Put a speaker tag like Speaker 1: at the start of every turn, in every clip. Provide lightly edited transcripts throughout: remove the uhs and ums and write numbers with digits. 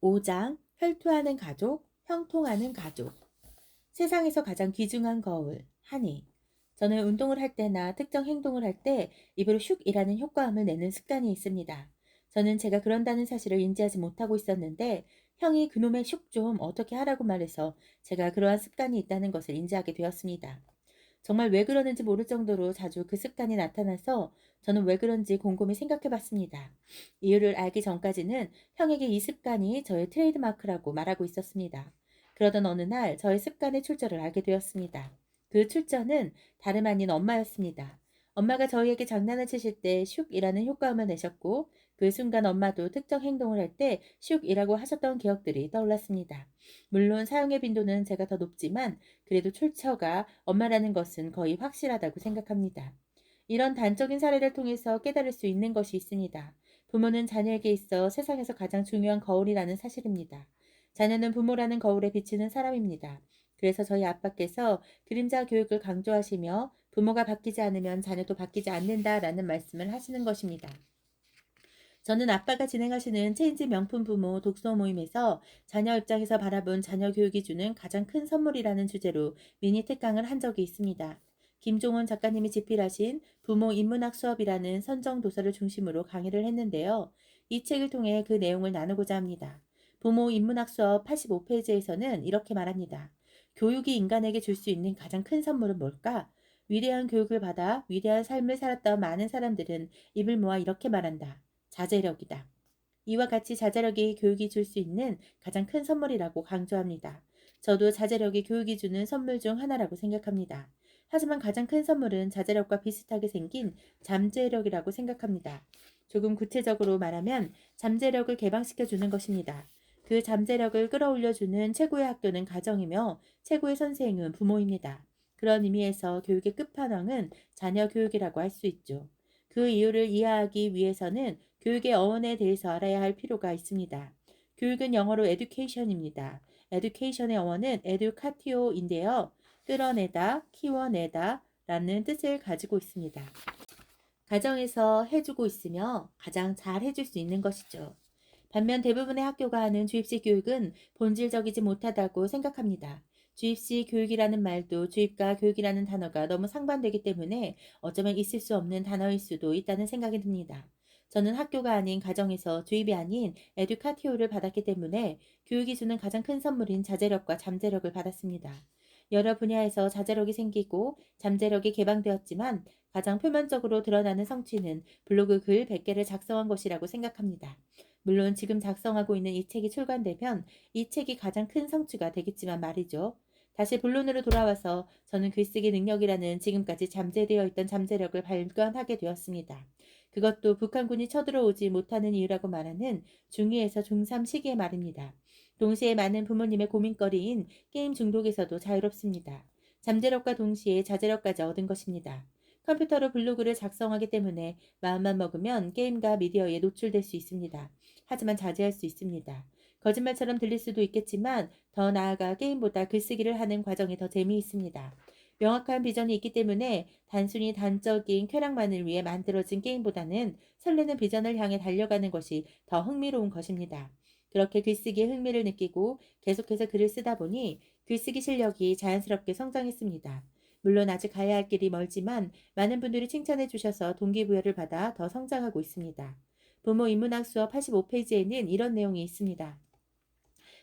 Speaker 1: 5장 혈투하는 가족, 형통하는 가족. 세상에서 가장 귀중한 거울, 한이. 저는 운동을 할 때나 특정 행동을 할 때 입으로 슉이라는 효과음을 내는 습관이 있습니다. 저는 제가 그런다는 사실을 인지하지 못하고 있었는데 형이 그놈의 슉 좀 어떻게 하라고 말해서 제가 그러한 습관이 있다는 것을 인지하게 되었습니다. 정말 왜 그러는지 모를 정도로 자주 그 습관이 나타나서 저는 왜 그런지 곰곰이 생각해 봤습니다. 이유를 알기 전까지는 형에게 이 습관이 저의 트레이드마크라고 말하고 있었습니다. 그러던 어느 날 저의 습관의 출처를 알게 되었습니다. 그 출처는 다름 아닌 엄마였습니다. 엄마가 저희에게 장난을 치실 때 슉이라는 효과음을 내셨고 그 순간 엄마도 특정 행동을 할 때 슉이라고 하셨던 기억들이 떠올랐습니다. 물론 사용의 빈도는 제가 더 높지만 그래도 출처가 엄마라는 것은 거의 확실하다고 생각합니다. 이런 단적인 사례를 통해서 깨달을 수 있는 것이 있습니다. 부모는 자녀에게 있어 세상에서 가장 중요한 거울이라는 사실입니다. 자녀는 부모라는 거울에 비치는 사람입니다. 그래서 저희 아빠께서 그림자 교육을 강조하시며 부모가 바뀌지 않으면 자녀도 바뀌지 않는다라는 말씀을 하시는 것입니다. 저는 아빠가 진행하시는 체인지 명품 부모 독서 모임에서 자녀 입장에서 바라본 자녀 교육이 주는 가장 큰 선물이라는 주제로 미니 특강을 한 적이 있습니다. 김종원 작가님이 집필하신 부모 인문학 수업이라는 선정 도서를 중심으로 강의를 했는데요. 이 책을 통해 그 내용을 나누고자 합니다. 부모 인문학 수업 85페이지에서는 이렇게 말합니다. 교육이 인간에게 줄 수 있는 가장 큰 선물은 뭘까? 위대한 교육을 받아 위대한 삶을 살았던 많은 사람들은 입을 모아 이렇게 말한다. 자제력이다. 이와 같이 자제력이 교육이 줄 수 있는 가장 큰 선물이라고 강조합니다. 저도 자제력이 교육이 주는 선물 중 하나라고 생각합니다. 하지만 가장 큰 선물은 자제력과 비슷하게 생긴 잠재력이라고 생각합니다. 조금 구체적으로 말하면 잠재력을 개방시켜 주는 것입니다. 그 잠재력을 끌어올려주는 최고의 학교는 가정이며 최고의 선생은 부모입니다. 그런 의미에서 교육의 끝판왕은 자녀 교육이라고 할 수 있죠. 그 이유를 이해하기 위해서는 교육의 어원에 대해서 알아야 할 필요가 있습니다. 교육은 영어로 education입니다. education의 어원은 educatio인데요. 끌어내다, 키워내다 라는 뜻을 가지고 있습니다. 가정에서 해주고 있으며 가장 잘 해줄 수 있는 것이죠. 반면 대부분의 학교가 하는 주입식 교육은 본질적이지 못하다고 생각합니다. 주입식 교육이라는 말도 주입과 교육이라는 단어가 너무 상반되기 때문에 어쩌면 있을 수 없는 단어일 수도 있다는 생각이 듭니다. 저는 학교가 아닌 가정에서 주입이 아닌 에듀카티오를 받았기 때문에 교육이 주는 가장 큰 선물인 자제력과 잠재력을 받았습니다. 여러 분야에서 자제력이 생기고 잠재력이 개방되었지만 가장 표면적으로 드러나는 성취는 블로그 글 100개를 작성한 것이라고 생각합니다. 물론 지금 작성하고 있는 이 책이 출간되면 이 책이 가장 큰 성취가 되겠지만 말이죠. 다시 본론으로 돌아와서 저는 글쓰기 능력이라는 지금까지 잠재되어 있던 잠재력을 발견하게 되었습니다. 그것도 북한군이 쳐들어오지 못하는 이유라고 말하는 중2에서 중3 시기의 말입니다. 동시에 많은 부모님의 고민거리인 게임 중독에서도 자유롭습니다. 잠재력과 동시에 자제력까지 얻은 것입니다. 컴퓨터로 블로그를 작성하기 때문에 마음만 먹으면 게임과 미디어에 노출될 수 있습니다. 하지만 자제할 수 있습니다. 거짓말처럼 들릴 수도 있겠지만 더 나아가 게임보다 글쓰기를 하는 과정이 더 재미있습니다. 명확한 비전이 있기 때문에 단순히 단적인 쾌락만을 위해 만들어진 게임보다는 설레는 비전을 향해 달려가는 것이 더 흥미로운 것입니다. 그렇게 글쓰기에 흥미를 느끼고 계속해서 글을 쓰다 보니 글쓰기 실력이 자연스럽게 성장했습니다. 물론 아직 가야 할 길이 멀지만 많은 분들이 칭찬해 주셔서 동기부여를 받아 더 성장하고 있습니다. 부모 인문학 수업 85페이지에는 이런 내용이 있습니다.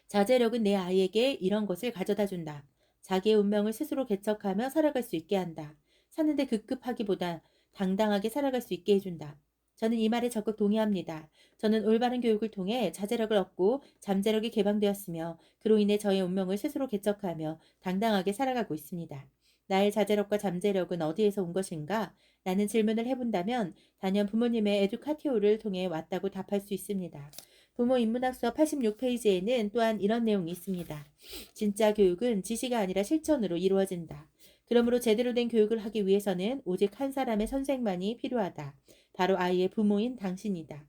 Speaker 1: 자제력은 내 아이에게 이런 것을 가져다 준다. 자기의 운명을 스스로 개척하며 살아갈 수 있게 한다. 사는데 급급하기보다 당당하게 살아갈 수 있게 해준다. 저는 이 말에 적극 동의합니다. 저는 올바른 교육을 통해 자제력을 얻고 잠재력이 개방되었으며 그로 인해 저의 운명을 스스로 개척하며 당당하게 살아가고 있습니다. 나의 자제력과 잠재력은 어디에서 온 것인가? 라는 질문을 해본다면 단연 부모님의 에듀카티오를 통해 왔다고 답할 수 있습니다. 부모 인문학 수업 86페이지에는 또한 이런 내용이 있습니다. 진짜 교육은 지시가 아니라 실천으로 이루어진다. 그러므로 제대로 된 교육을 하기 위해서는 오직 한 사람의 선생만이 필요하다. 바로 아이의 부모인 당신이다.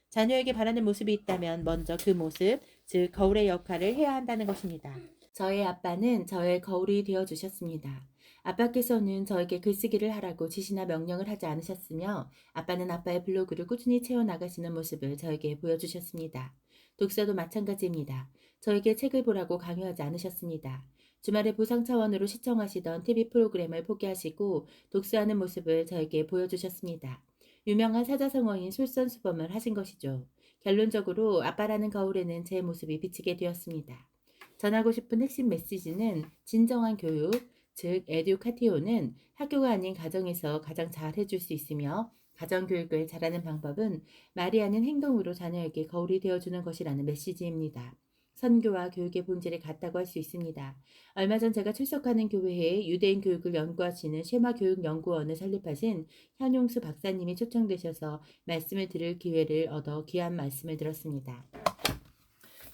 Speaker 1: 자녀에게 바라는 모습이 있다면 먼저 그 모습, 즉 거울의 역할을 해야 한다는 것입니다. 저의 아빠는 저의 거울이 되어 주셨습니다. 아빠께서는 저에게 글쓰기를 하라고 지시나 명령을 하지 않으셨으며 아빠는 아빠의 블로그를 꾸준히 채워나가시는 모습을 저에게 보여주셨습니다. 독서도 마찬가지입니다. 저에게 책을 보라고 강요하지 않으셨습니다. 주말에 보상 차원으로 시청하시던 TV 프로그램을 포기하시고 독서하는 모습을 저에게 보여주셨습니다. 유명한 사자성어인 솔선수범을 하신 것이죠. 결론적으로 아빠라는 거울에는 제 모습이 비치게 되었습니다. 전하고 싶은 핵심 메시지는 진정한 교육, 즉 에듀카티오는 학교가 아닌 가정에서 가장 잘 해줄 수 있으며 가정교육을 잘하는 방법은 말이 아닌 행동으로 자녀에게 거울이 되어주는 것이라는 메시지입니다. 선교와 교육의 본질이 같다고 할 수 있습니다. 얼마 전 제가 출석하는 교회에 유대인 교육을 연구하시는 쉐마교육연구원을 설립하신 현용수 박사님이 초청되셔서 말씀을 들을 기회를 얻어 귀한 말씀을 들었습니다.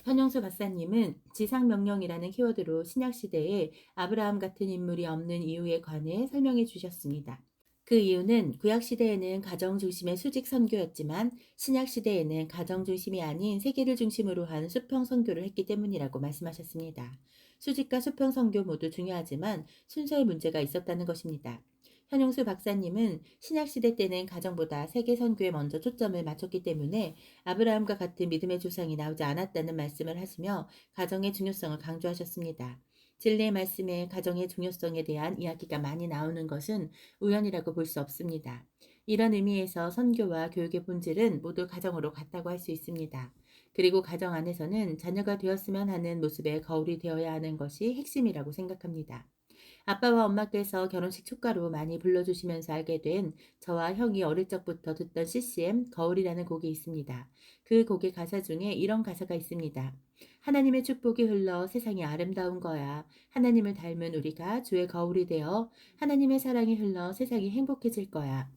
Speaker 1: 현영수 박사님은 지상명령이라는 키워드로 신약시대에 아브라함 같은 인물이 없는 이유에 관해 설명해 주셨습니다. 그 이유는 구약시대에는 가정중심의 수직 선교였지만 신약시대에는 가정중심이 아닌 세계를 중심으로 한 수평 선교를 했기 때문이라고 말씀하셨습니다. 수직과 수평 선교 모두 중요하지만 순서에 문제가 있었다는 것입니다. 현용수 박사님은 신약시대 때는 가정보다 세계 선교에 먼저 초점을 맞췄기 때문에 아브라함과 같은 믿음의 조상이 나오지 않았다는 말씀을 하시며 가정의 중요성을 강조하셨습니다. 진리의 말씀에 가정의 중요성에 대한 이야기가 많이 나오는 것은 우연이라고 볼 수 없습니다. 이런 의미에서 선교와 교육의 본질은 모두 가정으로 같다고 할 수 있습니다. 그리고 가정 안에서는 자녀가 되었으면 하는 모습의 거울이 되어야 하는 것이 핵심이라고 생각합니다. 아빠와 엄마께서 결혼식 축가로 많이 불러주시면서 알게 된 저와 형이 어릴 적부터 듣던 CCM 거울이라는 곡이 있습니다. 그 곡의 가사 중에 이런 가사가 있습니다. 하나님의 축복이 흘러 세상이 아름다운 거야. 하나님을 닮은 우리가 주의 거울이 되어 하나님의 사랑이 흘러 세상이 행복해질 거야.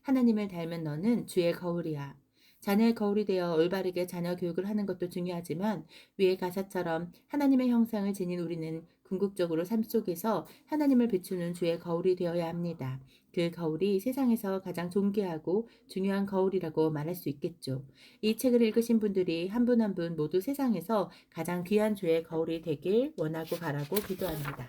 Speaker 1: 하나님을 닮은 너는 주의 거울이야. 자녀의 거울이 되어 올바르게 자녀 교육을 하는 것도 중요하지만 위의 가사처럼 하나님의 형상을 지닌 우리는 궁극적으로 삶 속에서 하나님을 비추는 주의 거울이 되어야 합니다. 그 거울이 세상에서 가장 존귀하고 중요한 거울이라고 말할 수 있겠죠. 이 책을 읽으신 분들이 한 분 한 분 모두 세상에서 가장 귀한 주의 거울이 되길 원하고 바라고 기도합니다.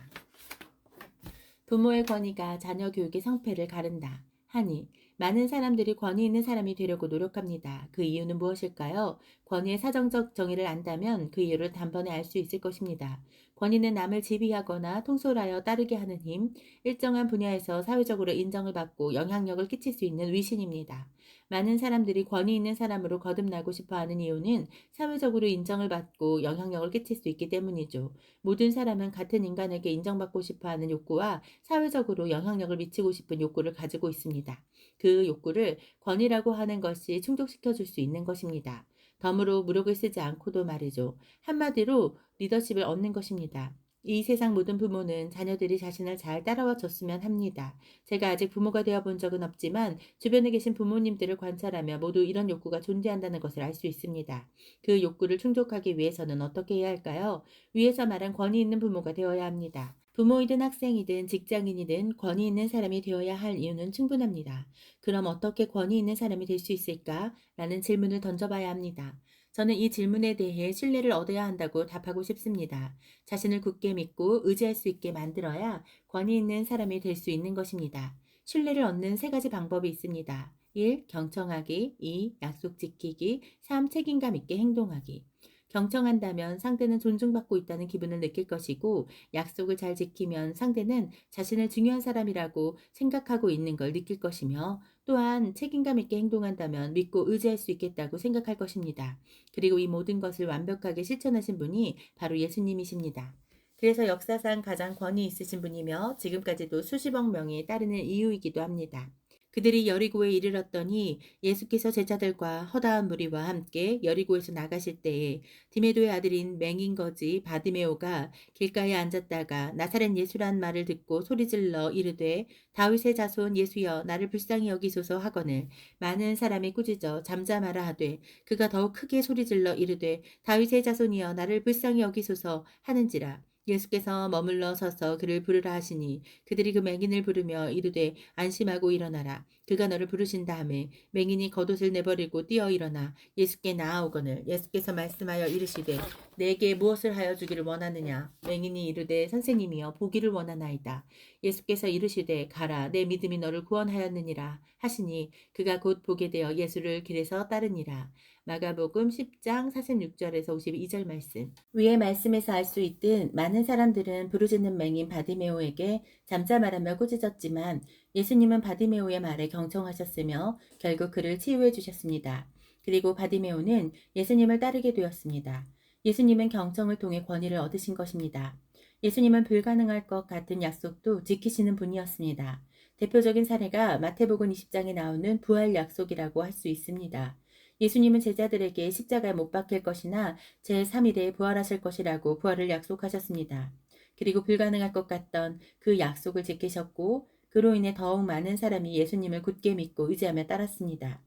Speaker 1: 부모의 권위가 자녀 교육의 성패를 가른다. 하니 많은 사람들이 권위 있는 사람이 되려고 노력합니다. 그 이유는 무엇일까요? 권위의 사정적 정의를 안다면 그 이유를 단번에 알 수 있을 것입니다. 권위는 남을 지휘하거나 통솔하여 따르게 하는 힘, 일정한 분야에서 사회적으로 인정을 받고 영향력을 끼칠 수 있는 위신입니다. 많은 사람들이 권위 있는 사람으로 거듭나고 싶어 하는 이유는 사회적으로 인정을 받고 영향력을 끼칠 수 있기 때문이죠. 모든 사람은 같은 인간에게 인정받고 싶어 하는 욕구와 사회적으로 영향력을 미치고 싶은 욕구를 가지고 있습니다. 그 욕구를 권위라고 하는 것이 충족시켜 줄 수 있는 것입니다. 덤으로 무력을 쓰지 않고도 말이죠. 한마디로 리더십을 얻는 것입니다. 이 세상 모든 부모는 자녀들이 자신을 잘 따라와 줬으면 합니다. 제가 아직 부모가 되어 본 적은 없지만 주변에 계신 부모님들을 관찰하며 모두 이런 욕구가 존재한다는 것을 알 수 있습니다. 그 욕구를 충족하기 위해서는 어떻게 해야 할까요? 위에서 말한 권위 있는 부모가 되어야 합니다. 부모이든 학생이든 직장인이든 권위 있는 사람이 되어야 할 이유는 충분합니다. 그럼 어떻게 권위 있는 사람이 될 수 있을까? 라는 질문을 던져봐야 합니다. 저는 이 질문에 대해 신뢰를 얻어야 한다고 답하고 싶습니다. 자신을 굳게 믿고 의지할 수 있게 만들어야 권위 있는 사람이 될 수 있는 것입니다. 신뢰를 얻는 세 가지 방법이 있습니다. 1. 경청하기 2. 약속 지키기 3. 책임감 있게 행동하기. 경청한다면 상대는 존중받고 있다는 기분을 느낄 것이고 약속을 잘 지키면 상대는 자신을 중요한 사람이라고 생각하고 있는 걸 느낄 것이며 또한 책임감 있게 행동한다면 믿고 의지할 수 있겠다고 생각할 것입니다. 그리고 이 모든 것을 완벽하게 실천하신 분이 바로 예수님이십니다. 그래서 역사상 가장 권위 있으신 분이며 지금까지도 수십억 명이 따르는 이유이기도 합니다. 그들이 여리고에 이르렀더니 예수께서 제자들과 허다한 무리와 함께 여리고에서 나가실 때에 디메도의 아들인 맹인거지 바디메오가 길가에 앉았다가 나사렛 예수란 말을 듣고 소리질러 이르되 다윗의 자손 예수여 나를 불쌍히 여기소서 하거늘 많은 사람이 꾸짖어 잠잠하라 하되 그가 더욱 크게 소리질러 이르되 다윗의 자손이여 나를 불쌍히 여기소서 하는지라. 예수께서 머물러 서서 그를 부르라 하시니 그들이 그 맹인을 부르며 이르되 안심하고 일어나라. 그가 너를 부르신 다음에 맹인이 겉옷을 내버리고 뛰어 일어나 예수께 나아오거늘 예수께서 말씀하여 이르시되 내게 무엇을 하여 주기를 원하느냐. 맹인이 이르되 선생님이여 보기를 원하나이다. 예수께서 이르시되 가라 내 믿음이 너를 구원하였느니라 하시니 그가 곧 보게 되어 예수를 길에서 따르니라. 마가복음 10장 46절에서 52절 말씀. 위의 말씀에서 알 수 있듯 많은 사람들은 부르짖는 맹인 바디메오에게 잠잠하라며 꾸짖었지만 예수님은 바디메오의 말에 경청하셨으며 결국 그를 치유해 주셨습니다. 그리고 바디메오는 예수님을 따르게 되었습니다. 예수님은 경청을 통해 권위를 얻으신 것입니다. 예수님은 불가능할 것 같은 약속도 지키시는 분이었습니다. 대표적인 사례가 마태복음 20장에 나오는 부활 약속이라고 할 수 있습니다. 예수님은 제자들에게 십자가에 못 박힐 것이나 제3일에 부활하실 것이라고 부활을 약속하셨습니다. 그리고 불가능할 것 같던 그 약속을 지키셨고 그로 인해 더욱 많은 사람이 예수님을 굳게 믿고 의지하며 따랐습니다.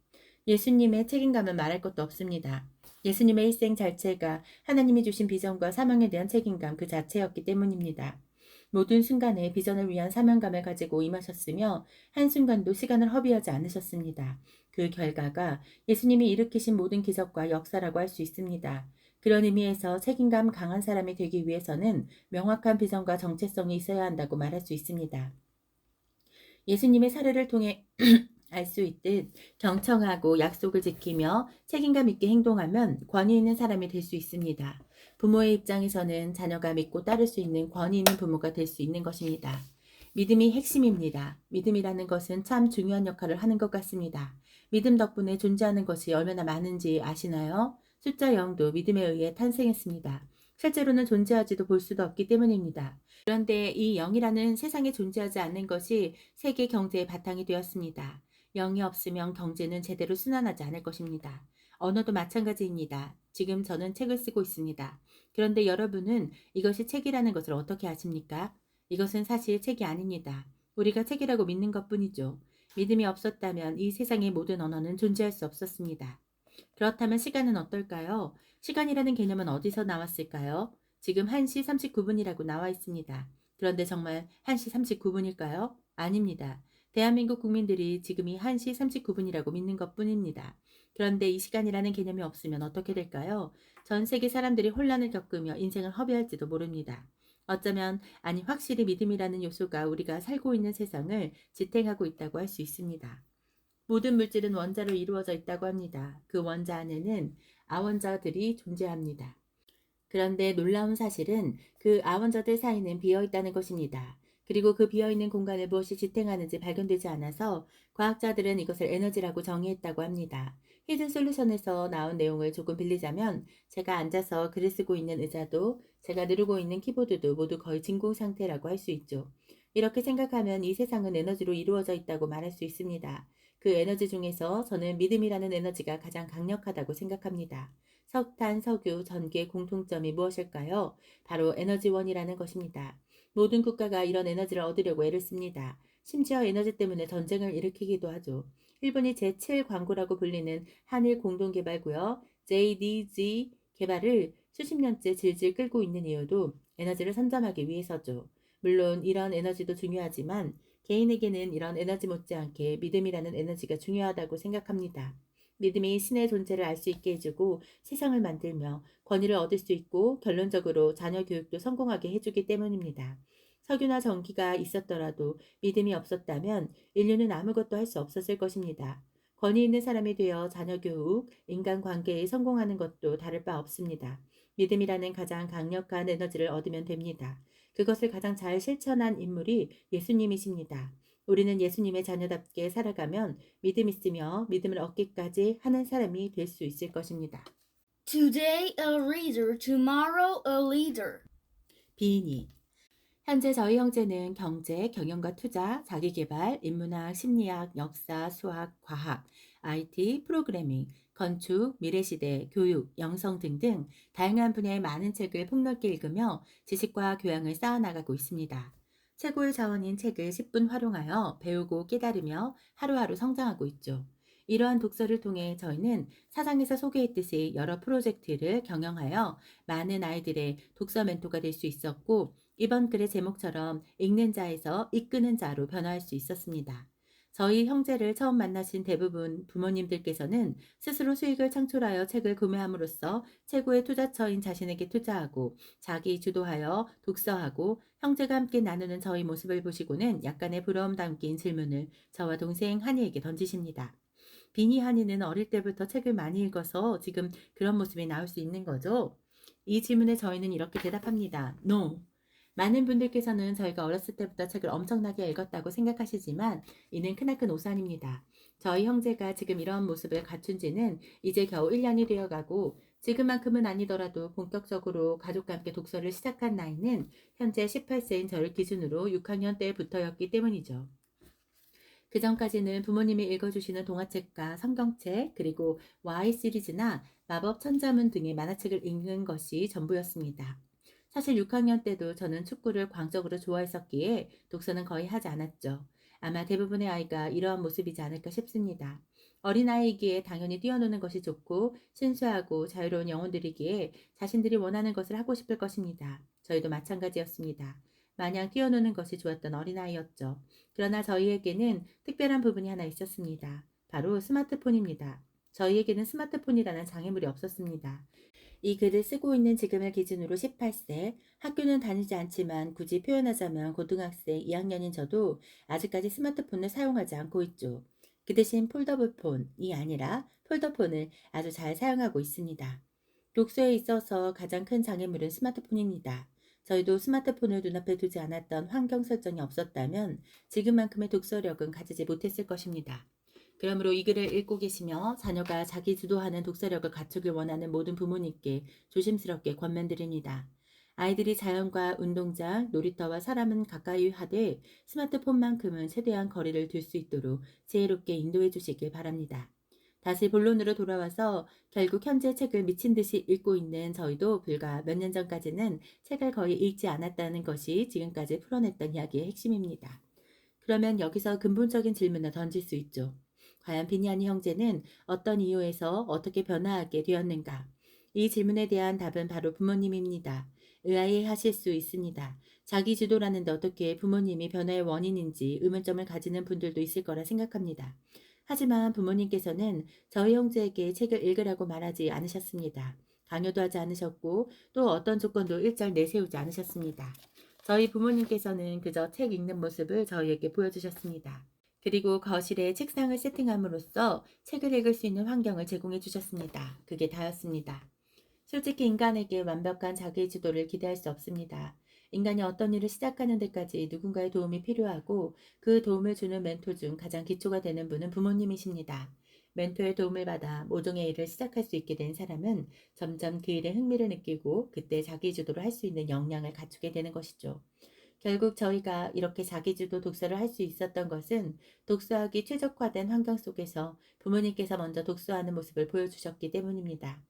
Speaker 1: 예수님의 책임감은 말할 것도 없습니다. 예수님의 일생 자체가 하나님이 주신 비전과 사명에 대한 책임감 그 자체였기 때문입니다. 모든 순간에 비전을 위한 사명감을 가지고 임하셨으며 한순간도 시간을 허비하지 않으셨습니다. 그 결과가 예수님이 일으키신 모든 기적과 역사라고 할 수 있습니다. 그런 의미에서 책임감 강한 사람이 되기 위해서는 명확한 비전과 정체성이 있어야 한다고 말할 수 있습니다. 예수님의 사례를 통해 알 수 있듯 경청하고 약속을 지키며 책임감 있게 행동하면 권위 있는 사람이 될 수 있습니다. 부모의 입장에서는 자녀가 믿고 따를 수 있는 권위 있는 부모가 될 수 있는 것입니다. 믿음이 핵심입니다. 믿음이라는 것은 참 중요한 역할을 하는 것 같습니다. 믿음 덕분에 존재하는 것이 얼마나 많은지 아시나요? 숫자 0도 믿음에 의해 탄생했습니다. 실제로는 존재하지도 볼 수도 없기 때문입니다. 그런데 이 0이라는 세상에 존재하지 않는 것이 세계 경제의 바탕이 되었습니다. 0이 없으면 경제는 제대로 순환하지 않을 것입니다. 언어도 마찬가지입니다. 지금 저는 책을 쓰고 있습니다. 그런데 여러분은 이것이 책이라는 것을 어떻게 아십니까? 이것은 사실 책이 아닙니다. 우리가 책이라고 믿는 것뿐이죠. 믿음이 없었다면 이 세상의 모든 언어는 존재할 수 없었습니다. 그렇다면 시간은 어떨까요? 시간이라는 개념은 어디서 나왔을까요? 지금 1시 39분이라고 나와 있습니다. 그런데 정말 1시 39분일까요? 아닙니다. 대한민국 국민들이 지금이 1시 39분이라고 믿는 것 뿐입니다. 그런데 이 시간이라는 개념이 없으면 어떻게 될까요? 전 세계 사람들이 혼란을 겪으며 인생을 허비할지도 모릅니다. 어쩌면, 아니 확실히 믿음이라는 요소가 우리가 살고 있는 세상을 지탱하고 있다고 할 수 있습니다. 모든 물질은 원자로 이루어져 있다고 합니다. 그 원자 안에는 아원자들이 존재합니다. 그런데 놀라운 사실은 그 아원자들 사이는 비어 있다는 것입니다. 그리고 그 비어 있는 공간을 무엇이 지탱하는지 발견되지 않아서 과학자들은 이것을 에너지라고 정의했다고 합니다. 히든 솔루션에서 나온 내용을 조금 빌리자면 제가 앉아서 글을 쓰고 있는 의자도 제가 누르고 있는 키보드도 모두 거의 진공 상태라고 할 수 있죠. 이렇게 생각하면 이 세상은 에너지로 이루어져 있다고 말할 수 있습니다. 그 에너지 중에서 저는 믿음이라는 에너지가 가장 강력하다고 생각합니다. 석탄, 석유, 전기의 공통점이 무엇일까요? 바로 에너지원이라는 것입니다. 모든 국가가 이런 에너지를 얻으려고 애를 씁니다. 심지어 에너지 때문에 전쟁을 일으키기도 하죠. 일본이 제7 광고라고 불리는 한일 공동개발구역 JDG 개발을 수십 년째 질질 끌고 있는 이유도 에너지를 선점하기 위해서죠. 물론 이런 에너지도 중요하지만 개인에게는 이런 에너지 못지않게 믿음이라는 에너지가 중요하다고 생각합니다. 믿음이 신의 존재를 알 수 있게 해주고 세상을 만들며 권위를 얻을 수 있고 결론적으로 자녀 교육도 성공하게 해주기 때문입니다. 석유나 전기가 있었더라도 믿음이 없었다면 인류는 아무것도 할 수 없었을 것입니다. 권위 있는 사람이 되어 자녀 교육, 인간관계에 성공하는 것도 다를 바 없습니다. 믿음이라는 가장 강력한 에너지를 얻으면 됩니다. 그것을 가장 잘 실천한 인물이 예수님이십니다. 우리는 예수님의 자녀답게 살아가면 믿음 있으며 믿음을 얻기까지 하는 사람이 될 수 있을 것입니다.
Speaker 2: Today a reader, tomorrow a leader.
Speaker 1: 비인이 현재 저희 형제는 경제, 경영과 투자, 자기계발, 인문학, 심리학, 역사, 수학, 과학, IT, 프로그래밍, 건축, 미래시대, 교육, 영성 등등 다양한 분야의 많은 책을 폭넓게 읽으며 지식과 교양을 쌓아나가고 있습니다. 최고의 자원인 책을 10분 활용하여 배우고 깨달으며 하루하루 성장하고 있죠. 이러한 독서를 통해 저희는 사장에서 소개했듯이 여러 프로젝트를 경영하여 많은 아이들의 독서 멘토가 될 수 있었고 이번 글의 제목처럼 읽는 자에서 이끄는 자로 변화할 수 있었습니다. 저희 형제를 처음 만나신 대부분 부모님들께서는 스스로 수익을 창출하여 책을 구매함으로써 최고의 투자처인 자신에게 투자하고 자기 주도하여 독서하고 형제가 함께 나누는 저희 모습을 보시고는 약간의 부러움 담긴 질문을 저와 동생 한이에게 던지십니다. 비니 한이는 어릴 때부터 책을 많이 읽어서 지금 그런 모습이 나올 수 있는 거죠? 이 질문에 저희는 이렇게 대답합니다. No. 많은 분들께서는 저희가 어렸을 때부터 책을 엄청나게 읽었다고 생각하시지만 이는 크나큰 오산입니다. 저희 형제가 지금 이런 모습을 갖춘 지는 이제 겨우 1년이 되어가고 지금만큼은 아니더라도 본격적으로 가족과 함께 독서를 시작한 나이는 현재 18세인 저를 기준으로 6학년 때부터였기 때문이죠. 그 전까지는 부모님이 읽어주시는 동화책과 성경책, 그리고 Y 시리즈나 마법 천자문 등의 만화책을 읽는 것이 전부였습니다. 사실 6학년 때도 저는 축구를 광적으로 좋아했었기에 독서는 거의 하지 않았죠. 아마 대부분의 아이가 이러한 모습이지 않을까 싶습니다. 어린아이이기에 당연히 뛰어노는 것이 좋고 순수하고 자유로운 영혼들이기에 자신들이 원하는 것을 하고 싶을 것입니다. 저희도 마찬가지였습니다. 마냥 뛰어노는 것이 좋았던 어린아이였죠. 그러나 저희에게는 특별한 부분이 하나 있었습니다. 바로 스마트폰입니다. 저희에게는 스마트폰이라는 장애물이 없었습니다. 이 글을 쓰고 있는 지금을 기준으로 18세, 학교는 다니지 않지만 굳이 표현하자면 고등학생 2학년인 저도 아직까지 스마트폰을 사용하지 않고 있죠. 그 대신 폴더블폰이 아니라 폴더폰을 아주 잘 사용하고 있습니다. 독서에 있어서 가장 큰 장애물은 스마트폰입니다. 저희도 스마트폰을 눈앞에 두지 않았던 환경 설정이 없었다면 지금만큼의 독서력은 가지지 못했을 것입니다. 그러므로 이 글을 읽고 계시며 자녀가 자기 주도하는 독서력을 갖추길 원하는 모든 부모님께 조심스럽게 권면드립니다. 아이들이 자연과 운동장, 놀이터와 사람은 가까이 하되 스마트폰만큼은 최대한 거리를 둘 수 있도록 지혜롭게 인도해 주시길 바랍니다. 다시 본론으로 돌아와서 결국 현재 책을 미친 듯이 읽고 있는 저희도 불과 몇 년 전까지는 책을 거의 읽지 않았다는 것이 지금까지 풀어냈던 이야기의 핵심입니다. 그러면 여기서 근본적인 질문을 던질 수 있죠. 과연 비니아니 형제는 어떤 이유에서 어떻게 변화하게 되었는가? 이 질문에 대한 답은 바로 부모님입니다. 의아해하실 수 있습니다. 자기 주도라는데 어떻게 부모님이 변화의 원인인지 의문점을 가지는 분들도 있을 거라 생각합니다. 하지만 부모님께서는 저희 형제에게 책을 읽으라고 말하지 않으셨습니다. 강요도 하지 않으셨고 또 어떤 조건도 일절 내세우지 않으셨습니다. 저희 부모님께서는 그저 책 읽는 모습을 저희에게 보여주셨습니다. 그리고 거실에 책상을 세팅함으로써 책을 읽을 수 있는 환경을 제공해 주셨습니다. 그게 다였습니다. 솔직히 인간에게 완벽한 자기 주도를 기대할 수 없습니다. 인간이 어떤 일을 시작하는 데까지 누군가의 도움이 필요하고 그 도움을 주는 멘토 중 가장 기초가 되는 분은 부모님이십니다. 멘토의 도움을 받아 모종의 일을 시작할 수 있게 된 사람은 점점 그 일에 흥미를 느끼고 그때 자기 주도를 할 수 있는 역량을 갖추게 되는 것이죠. 결국 저희가 이렇게 자기주도 독서를 할 수 있었던 것은 독서하기 최적화된 환경 속에서 부모님께서 먼저 독서하는 모습을 보여주셨기 때문입니다.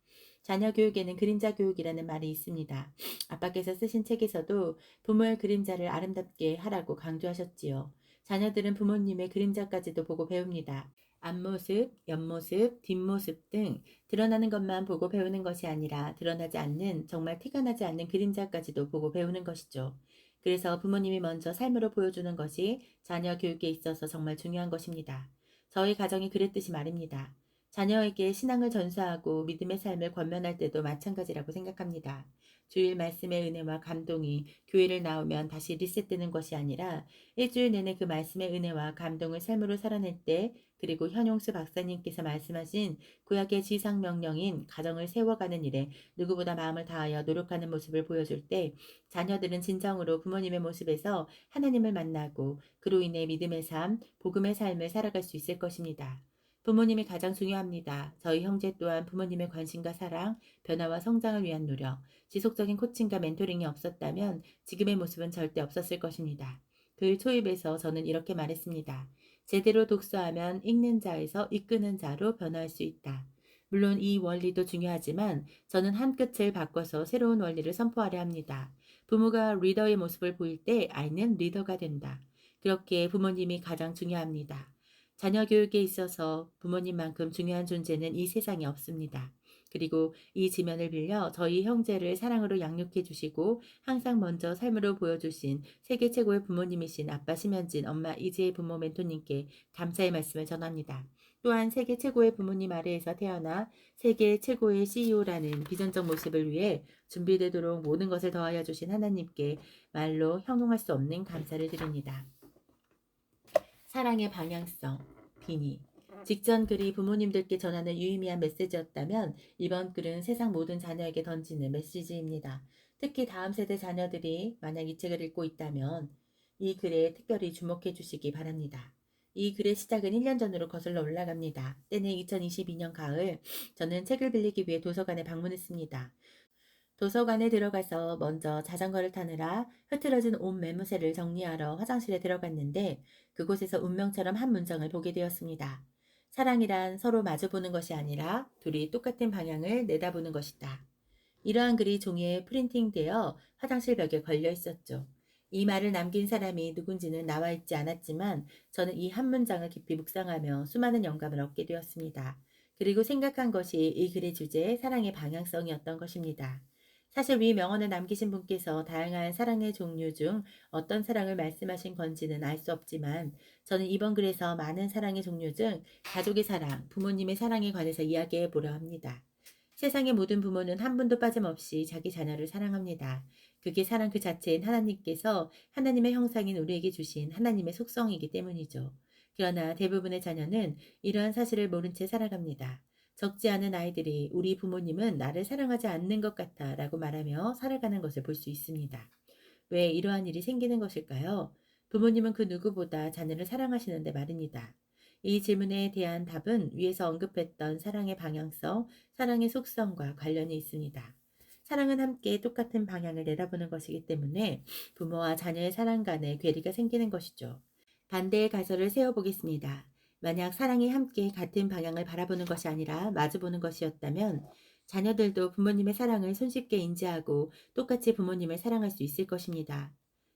Speaker 1: 자녀 교육에는 그림자 교육이라는 말이 있습니다. 아빠께서 쓰신 책에서도 부모의 그림자를 아름답게 하라고 강조하셨지요. 자녀들은 부모님의 그림자까지도 보고 배웁니다. 앞모습, 옆모습, 뒷모습 등 드러나는 것만 보고 배우는 것이 아니라 드러나지 않는 정말 티가 나지 않는 그림자까지도 보고 배우는 것이죠. 그래서 부모님이 먼저 삶으로 보여주는 것이 자녀 교육에 있어서 정말 중요한 것입니다. 저희 가정이 그랬듯이 말입니다. 자녀에게 신앙을 전수하고 믿음의 삶을 권면할 때도 마찬가지라고 생각합니다. 주일 말씀의 은혜와 감동이 교회를 나오면 다시 리셋되는 것이 아니라 일주일 내내 그 말씀의 은혜와 감동을 삶으로 살아낼 때 그리고 현용수 박사님께서 말씀하신 구약의 지상명령인 가정을 세워가는 일에 누구보다 마음을 다하여 노력하는 모습을 보여줄 때 자녀들은 진정으로 부모님의 모습에서 하나님을 만나고 그로 인해 믿음의 삶, 복음의 삶을 살아갈 수 있을 것입니다. 부모님이 가장 중요합니다. 저희 형제 또한 부모님의 관심과 사랑, 변화와 성장을 위한 노력, 지속적인 코칭과 멘토링이 없었다면 지금의 모습은 절대 없었을 것입니다. 글 초입에서 저는 이렇게 말했습니다. 제대로 독서하면 읽는 자에서 이끄는 자로 변화할 수 있다. 물론 이 원리도 중요하지만 저는 한 끝을 바꿔서 새로운 원리를 선포하려 합니다. 부모가 리더의 모습을 보일 때 아이는 리더가 된다. 그렇게 부모님이 가장 중요합니다. 자녀 교육에 있어서 부모님만큼 중요한 존재는 이 세상에 없습니다. 그리고 이 지면을 빌려 저희 형제를 사랑으로 양육해 주시고 항상 먼저 삶으로 보여주신 세계 최고의 부모님이신 아빠 심현진, 엄마 이지혜 부모 멘토님께 감사의 말씀을 전합니다. 또한 세계 최고의 부모님 아래에서 태어나 세계 최고의 CEO라는 비전적 모습을 위해 준비되도록 모든 것을 더하여 주신 하나님께 말로 형용할 수 없는 감사를 드립니다. 사랑의 방향성, 비니. 직전 글이 부모님들께 전하는 유의미한 메시지였다면 이번 글은 세상 모든 자녀에게 던지는 메시지입니다. 특히 다음 세대 자녀들이 만약 이 책을 읽고 있다면 이 글에 특별히 주목해 주시기 바랍니다. 이 글의 시작은 1년 전으로 거슬러 올라갑니다. 때는 2022년 가을, 저는 책을 빌리기 위해 도서관에 방문했습니다. 도서관에 들어가서 먼저 자전거를 타느라 흐트러진 옷 매무새를 정리하러 화장실에 들어갔는데 그곳에서 운명처럼 한 문장을 보게 되었습니다. 사랑이란 서로 마주보는 것이 아니라 둘이 똑같은 방향을 내다보는 것이다. 이러한 글이 종이에 프린팅되어 화장실 벽에 걸려 있었죠. 이 말을 남긴 사람이 누군지는 나와 있지 않았지만 저는 이 한 문장을 깊이 묵상하며 수많은 영감을 얻게 되었습니다. 그리고 생각한 것이 이 글의 주제, 사랑의 방향성이었던 것입니다. 사실 위 명언을 남기신 분께서 다양한 사랑의 종류 중 어떤 사랑을 말씀하신 건지는 알 수 없지만 저는 이번 글에서 많은 사랑의 종류 중 가족의 사랑, 부모님의 사랑에 관해서 이야기해 보려 합니다. 세상의 모든 부모는 한 분도 빠짐없이 자기 자녀를 사랑합니다. 그게 사랑 그 자체인 하나님께서 하나님의 형상인 우리에게 주신 하나님의 속성이기 때문이죠. 그러나 대부분의 자녀는 이러한 사실을 모른 채 살아갑니다. 적지 않은 아이들이 우리 부모님은 나를 사랑하지 않는 것 같아 라고 말하며 살아가는 것을 볼 수 있습니다. 왜 이러한 일이 생기는 것일까요? 부모님은 그 누구보다 자녀를 사랑하시는데 말입니다. 이 질문에 대한 답은 위에서 언급했던 사랑의 방향성, 사랑의 속성과 관련이 있습니다. 사랑은 함께 똑같은 방향을 내다보는 것이기 때문에 부모와 자녀의 사랑 간에 괴리가 생기는 것이죠. 반대의 가설을 세워보겠습니다. 만약 사랑이 함께 같은 방향을 바라보는 것이 아니라 마주보는 것이었다면 자녀들도 부모님의 사랑을 손쉽게 인지하고 똑같이 부모님을 사랑할 수 있을 것입니다.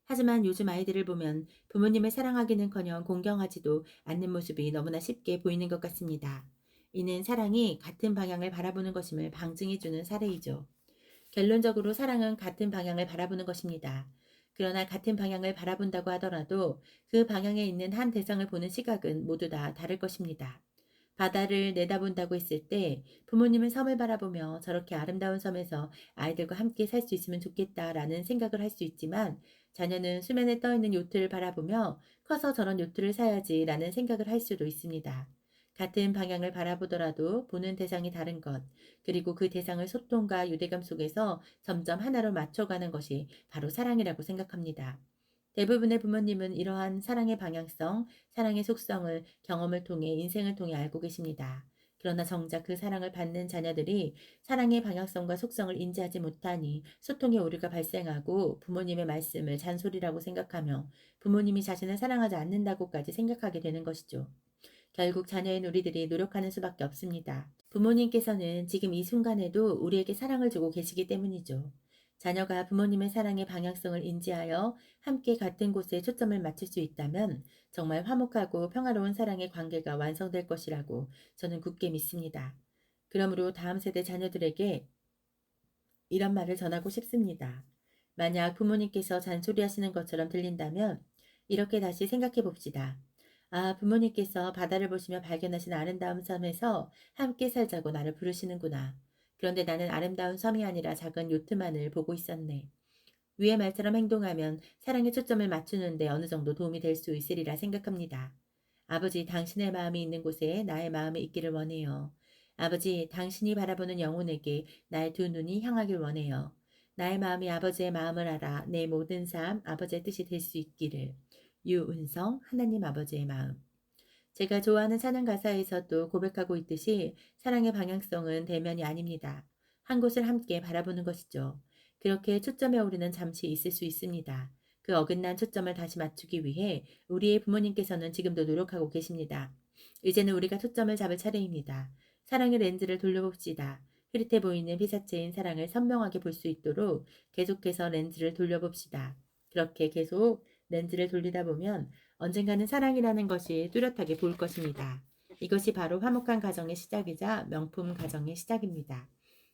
Speaker 1: 하지만 요즘 아이들을 보면 부모님을 사랑하기는커녕 공경하지도 않는 모습이 너무나 쉽게 보이는 것 같습니다. 이는 사랑이 같은 방향을 바라보는 것임을 방증해주는 사례이죠. 결론적으로 사랑은 같은 방향을 바라보는 것입니다. 그러나 같은 방향을 바라본다고 하더라도 그 방향에 있는 한 대상을 보는 시각은 모두 다 다를 것입니다. 바다를 내다본다고 했을 때 부모님은 섬을 바라보며 저렇게 아름다운 섬에서 아이들과 함께 살 수 있으면 좋겠다라는 생각을 할 수 있지만 자녀는 수면에 떠 있는 요트를 바라보며 커서 저런 요트를 사야지라는 생각을 할 수도 있습니다. 같은 방향을 바라보더라도 보는 대상이 다른 것, 그리고 그 대상을 소통과 유대감 속에서 점점 하나로 맞춰가는 것이 바로 사랑이라고 생각합니다. 대부분의 부모님은 이러한 사랑의 방향성, 사랑의 속성을 경험을 통해 인생을 통해 알고 계십니다. 그러나 정작 그 사랑을 받는 자녀들이 사랑의 방향성과 속성을 인지하지 못하니 소통의 오류가 발생하고 부모님의 말씀을 잔소리라고 생각하며 부모님이 자신을 사랑하지 않는다고까지 생각하게 되는 것이죠. 결국 자녀인 우리들이 노력하는 수밖에 없습니다. 부모님께서는 지금 이 순간에도 우리에게 사랑을 주고 계시기 때문이죠. 자녀가 부모님의 사랑의 방향성을 인지하여 함께 같은 곳에 초점을 맞출 수 있다면 정말 화목하고 평화로운 사랑의 관계가 완성될 것이라고 저는 굳게 믿습니다. 그러므로 다음 세대 자녀들에게 이런 말을 전하고 싶습니다. 만약 부모님께서 잔소리하시는 것처럼 들린다면 이렇게 다시 생각해 봅시다. 아, 부모님께서 바다를 보시며 발견하신 아름다운 섬에서 함께 살자고 나를 부르시는구나. 그런데 나는 아름다운 섬이 아니라 작은 요트만을 보고 있었네. 위의 말처럼 행동하면 사랑의 초점을 맞추는데 어느 정도 도움이 될 수 있으리라 생각합니다. 아버지, 당신의 마음이 있는 곳에 나의 마음이 있기를 원해요. 아버지, 당신이 바라보는 영혼에게 나의 두 눈이 향하길 원해요. 나의 마음이 아버지의 마음을 알아 내 모든 삶 아버지의 뜻이 될 수 있기를. 유은성, 하나님 아버지의 마음. 제가 좋아하는 찬양 가사에서도 고백하고 있듯이 사랑의 방향성은 대면이 아닙니다. 한 곳을 함께 바라보는 것이죠. 그렇게 초점에 오르는 잠시 있을 수 있습니다. 그 어긋난 초점을 다시 맞추기 위해 우리의 부모님께서는 지금도 노력하고 계십니다. 이제는 우리가 초점을 잡을 차례입니다. 사랑의 렌즈를 돌려봅시다. 흐릿해 보이는 피사체인 사랑을 선명하게 볼 수 있도록 계속해서 렌즈를 돌려봅시다. 그렇게 계속 렌즈를 돌리다 보면 언젠가는 사랑이라는 것이 뚜렷하게 보일 것입니다. 이것이 바로 화목한 가정의 시작이자 명품 가정의 시작입니다.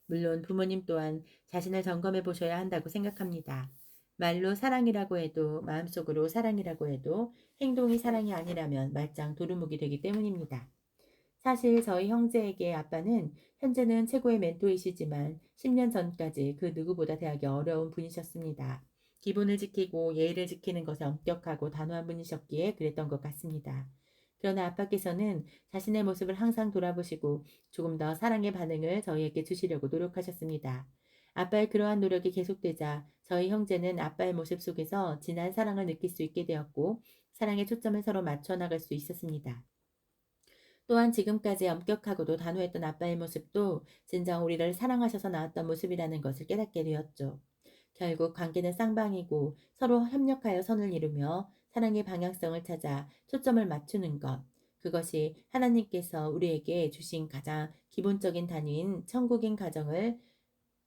Speaker 1: 물론 부모님 또한 자신을 점검해 보셔야 한다고 생각합니다. 말로 사랑이라고 해도 마음속으로 사랑이라고 해도 행동이 사랑이 아니라면 말짱 도루묵이 되기 때문입니다. 사실 저희 형제에게 아빠는 현재는 최고의 멘토이시지만 10년 전까지 그 누구보다 대하기 어려운 분이셨습니다. 기본을 지키고 예의를 지키는 것에 엄격하고 단호한 분이셨기에 그랬던 것 같습니다. 그러나 아빠께서는 자신의 모습을 항상 돌아보시고 조금 더 사랑의 반응을 저희에게 주시려고 노력하셨습니다. 아빠의 그러한 노력이 계속되자 저희 형제는 아빠의 모습 속에서 진한 사랑을 느낄 수 있게 되었고 사랑의 초점을 서로 맞춰 나갈 수 있었습니다. 또한 지금까지 엄격하고도 단호했던 아빠의 모습도 진정 우리를 사랑하셔서 나왔던 모습이라는 것을 깨닫게 되었죠. 결국 관계는 쌍방이고 서로 협력하여 선을 이루며 사랑의 방향성을 찾아 초점을 맞추는 것. 그것이 하나님께서 우리에게 주신 가장 기본적인 단위인 천국인 가정을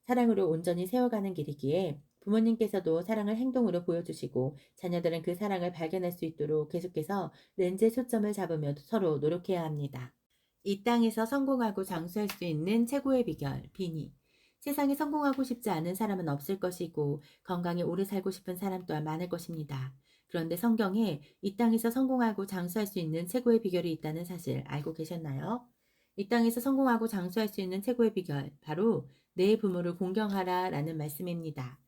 Speaker 1: 사랑으로 온전히 세워가는 길이기에 부모님께서도 사랑을 행동으로 보여주시고 자녀들은 그 사랑을 발견할 수 있도록 계속해서 렌즈의 초점을 잡으며 서로 노력해야 합니다. 이 땅에서 성공하고 장수할 수 있는 최고의 비결, 비니. 세상에 성공하고 싶지 않은 사람은 없을 것이고 건강에 오래 살고 싶은 사람 또한 많을 것입니다. 그런데 성경에 이 땅에서 성공하고 장수할 수 있는 최고의 비결이 있다는 사실 알고 계셨나요? 이 땅에서 성공하고 장수할 수 있는 최고의 비결, 바로 내 부모를 공경하라 라는 말씀입니다.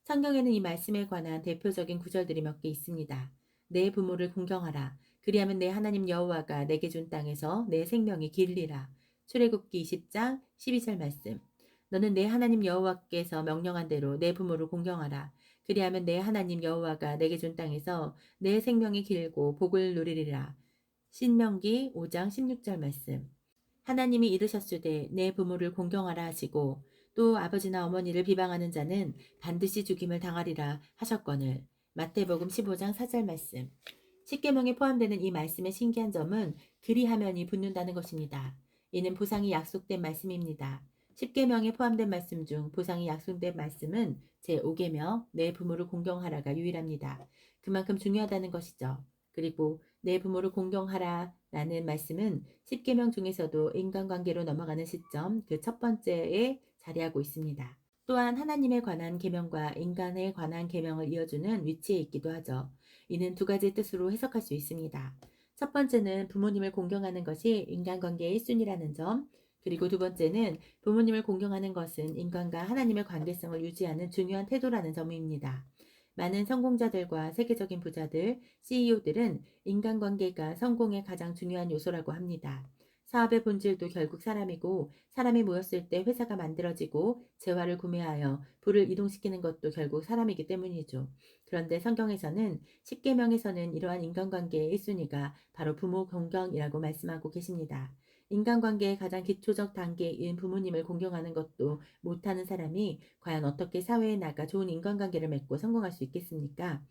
Speaker 1: 성경에는 이 말씀에 관한 대표적인 구절들이 몇 개 있습니다. 내 부모를 공경하라. 그리하면 내 하나님 여호와가 내게 준 땅에서 내 생명이 길리라. 출애굽기 20장 12절 말씀. 너는 내 하나님 여호와께서 명령한 대로 내 부모를 공경하라. 그리하면 내 하나님 여호와가 내게 준 땅에서 내 생명이 길고 복을 누리리라. 신명기 5장 16절 말씀. 하나님이 이르셨으되 내 부모를 공경하라 하시고 또 아버지나 어머니를 비방하는 자는 반드시 죽임을 당하리라 하셨거늘. 마태복음 15장 4절 말씀. 십계명에 포함되는 이 말씀의 신기한 점은 그리하면이 붙는다는 것입니다. 이는 보상이 약속된 말씀입니다. 십계명에 포함된 말씀 중 보상이 약속된 말씀은 제5계명 내 부모를 공경하라가 유일합니다. 그만큼 중요하다는 것이죠. 그리고 내 부모를 공경하라 라는 말씀은 십계명 중에서도 인간관계로 넘어가는 시점 그 첫 번째에 자리하고 있습니다. 또한 하나님에 관한 계명과 인간에 관한 계명을 이어주는 위치에 있기도 하죠. 이는 두 가지 뜻으로 해석할 수 있습니다. 첫 번째는 부모님을 공경하는 것이 인간관계의 1순위라는 점, 그리고 두 번째는 부모님을 공경하는 것은 인간과 하나님의 관계성을 유지하는 중요한 태도라는 점입니다. 많은 성공자들과 세계적인 부자들, CEO들은 인간관계가 성공의 가장 중요한 요소라고 합니다. 사업의 본질도 결국 사람이고 사람이 모였을 때 회사가 만들어지고 재화를 구매하여 부를 이동시키는 것도 결국 사람이기 때문이죠. 그런데 성경에서는 십계명에서는 이러한 인간관계의 1순위가 바로 부모 공경이라고 말씀하고 계십니다. 인간관계의 가장 기초적 단계인 부모님을 공경하는 것도 못하는 사람이 과연 어떻게 사회에 나가 좋은 인간관계를 맺고 성공할 수 있겠습니까?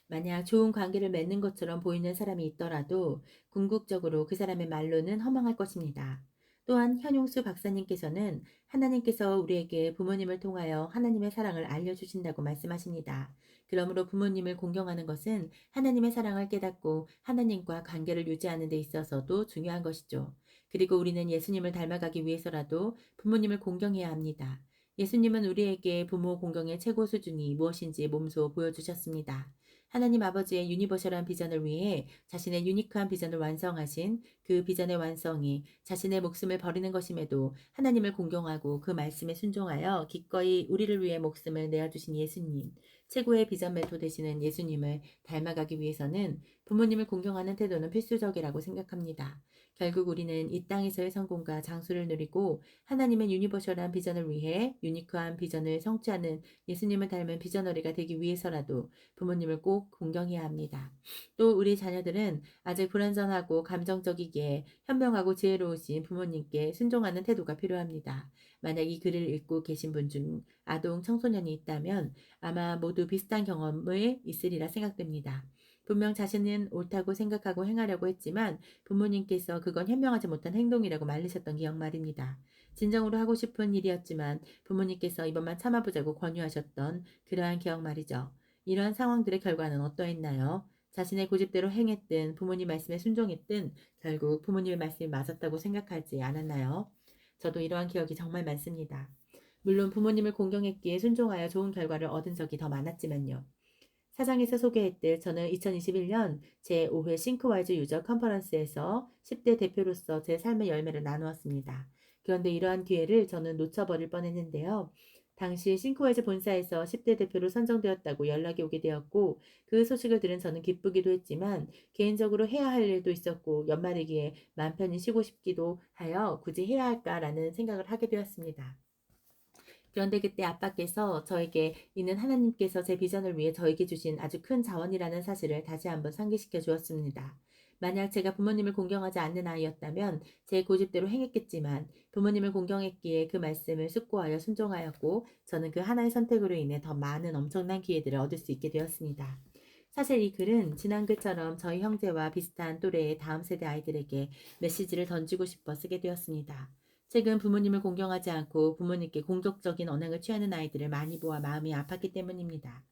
Speaker 1: 만약 좋은 관계를 맺는 것처럼 보이는 사람이 있더라도 궁극적으로 그 사람의 말로는 허망할 것입니다. 또한 현용수 박사님께서는 하나님께서 우리에게 부모님을 통하여 하나님의 사랑을 알려주신다고 말씀하십니다. 그러므로 부모님을 공경하는 것은 하나님의 사랑을 깨닫고 하나님과 관계를 유지하는 데 있어서도 중요한 것이죠. 그리고 우리는 예수님을 닮아가기 위해서라도 부모님을 공경해야 합니다. 예수님은 우리에게 부모 공경의 최고 수준이 무엇인지 몸소 보여주셨습니다. 하나님 아버지의 유니버셜한 비전을 위해 자신의 유니크한 비전을 완성하신 그 비전의 완성이 자신의 목숨을 버리는 것임에도 하나님을 공경하고 그 말씀에 순종하여 기꺼이 우리를 위해 목숨을 내어주신 예수님, 최고의 비전 멘토 되시는 예수님을 닮아가기 위해서는 부모님을 공경하는 태도는 필수적이라고 생각합니다. 결국 우리는 이 땅에서의 성공과 장수를 누리고 하나님의 유니버셜한 비전을 위해 유니크한 비전을 성취하는 예수님을 닮은 비전너리가 되기 위해서라도 부모님을 꼭 공경해야 합니다. 또 우리 자녀들은 아직 불완전하고 감정적이기에 현명하고 지혜로우신 부모님께 순종하는 태도가 필요합니다. 만약 이 글을 읽고 계신 분 중 아동 청소년이 있다면 아마 모두 비슷한 경험을 있으리라 생각됩니다. 분명 자신은 옳다고 생각하고 행하려고 했지만 부모님께서 그건 현명하지 못한 행동이라고 말리셨던 기억 말입니다. 진정으로 하고 싶은 일이었지만 부모님께서 이번만 참아보자고 권유하셨던 그러한 기억 말이죠. 이러한 상황들의 결과는 어떠했나요? 자신의 고집대로 행했든 부모님 말씀에 순종했든 결국 부모님의 말씀이 맞았다고 생각하지 않았나요? 저도 이러한 기억이 정말 많습니다. 물론 부모님을 공경했기에 순종하여 좋은 결과를 얻은 적이 더 많았지만요. 사장에서 소개했듯 저는 2021년 제5회 싱크와이즈 유저 컨퍼런스에서 10대 대표로서 제 삶의 열매를 나누었습니다. 그런데 이러한 기회를 저는 놓쳐버릴 뻔했는데요. 당시 싱크와이즈 본사에서 10대 대표로 선정되었다고 연락이 오게 되었고 그 소식을 들은 저는 기쁘기도 했지만 개인적으로 해야 할 일도 있었고 연말이기에 마음 편히 쉬고 싶기도 하여 굳이 해야 할까라는 생각을 하게 되었습니다. 그런데 그때 아빠께서 저에게 이는 하나님께서 제 비전을 위해 저에게 주신 아주 큰 자원이라는 사실을 다시 한번 상기시켜 주었습니다. 만약 제가 부모님을 공경하지 않는 아이였다면 제 고집대로 행했겠지만 부모님을 공경했기에 그 말씀을 숙고하여 순종하였고 저는 그 하나의 선택으로 인해 더 많은 엄청난 기회들을 얻을 수 있게 되었습니다. 사실 이 글은 지난 글처럼 저희 형제와 비슷한 또래의 다음 세대 아이들에게 메시지를 던지고 싶어 쓰게 되었습니다. 최근 부모님을 공경하지 않고 부모님께 공격적인 언행을 취하는 아이들을 많이 보아 마음이 아팠기 때문입니다.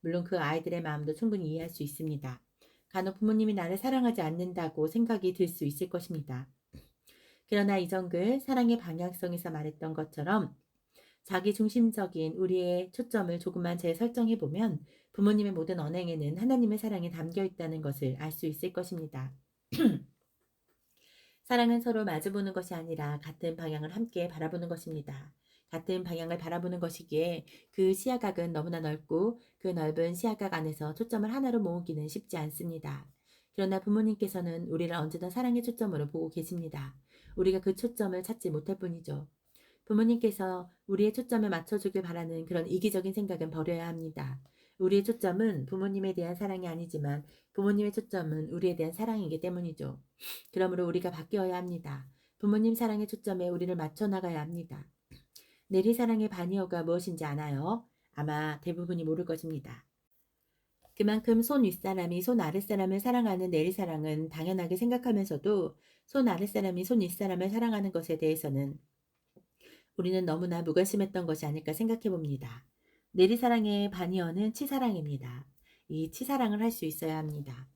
Speaker 1: 물론 그 아이들의 마음도 충분히 이해할 수 있습니다. 간혹 부모님이 나를 사랑하지 않는다고 생각이 들 수 있을 것입니다. 그러나 이전 글 사랑의 방향성에서 말했던 것처럼 자기 중심적인 우리의 초점을 조금만 재설정해 보면 부모님의 모든 언행에는 하나님의 사랑이 담겨 있다는 것을 알 수 있을 것입니다. 사랑은 서로 마주보는 것이 아니라 같은 방향을 함께 바라보는 것입니다. 같은 방향을 바라보는 것이기에 그 시야각은 너무나 넓고 그 넓은 시야각 안에서 초점을 하나로 모으기는 쉽지 않습니다. 그러나 부모님께서는 우리를 언제나 사랑의 초점으로 보고 계십니다. 우리가 그 초점을 찾지 못할 뿐이죠. 부모님께서 우리의 초점을 맞춰주길 바라는 그런 이기적인 생각은 버려야 합니다. 우리의 초점은 부모님에 대한 사랑이 아니지만 부모님의 초점은 우리에 대한 사랑이기 때문이죠. 그러므로 우리가 바뀌어야 합니다. 부모님 사랑의 초점에 우리를 맞춰 나가야 합니다. 내리사랑의 반이어가 무엇인지 아나요? 아마 대부분이 모를 것입니다. 그만큼 손 윗사람이 손 아랫사람을 사랑하는 내리사랑은 당연하게 생각하면서도 손 아랫사람이 손 윗사람을 사랑하는 것에 대해서는 우리는 너무나 무관심했던 것이 아닐까 생각해 봅니다. 내리사랑의 반이어는 치사랑입니다. 이 치사랑을 할 수 있어야 합니다.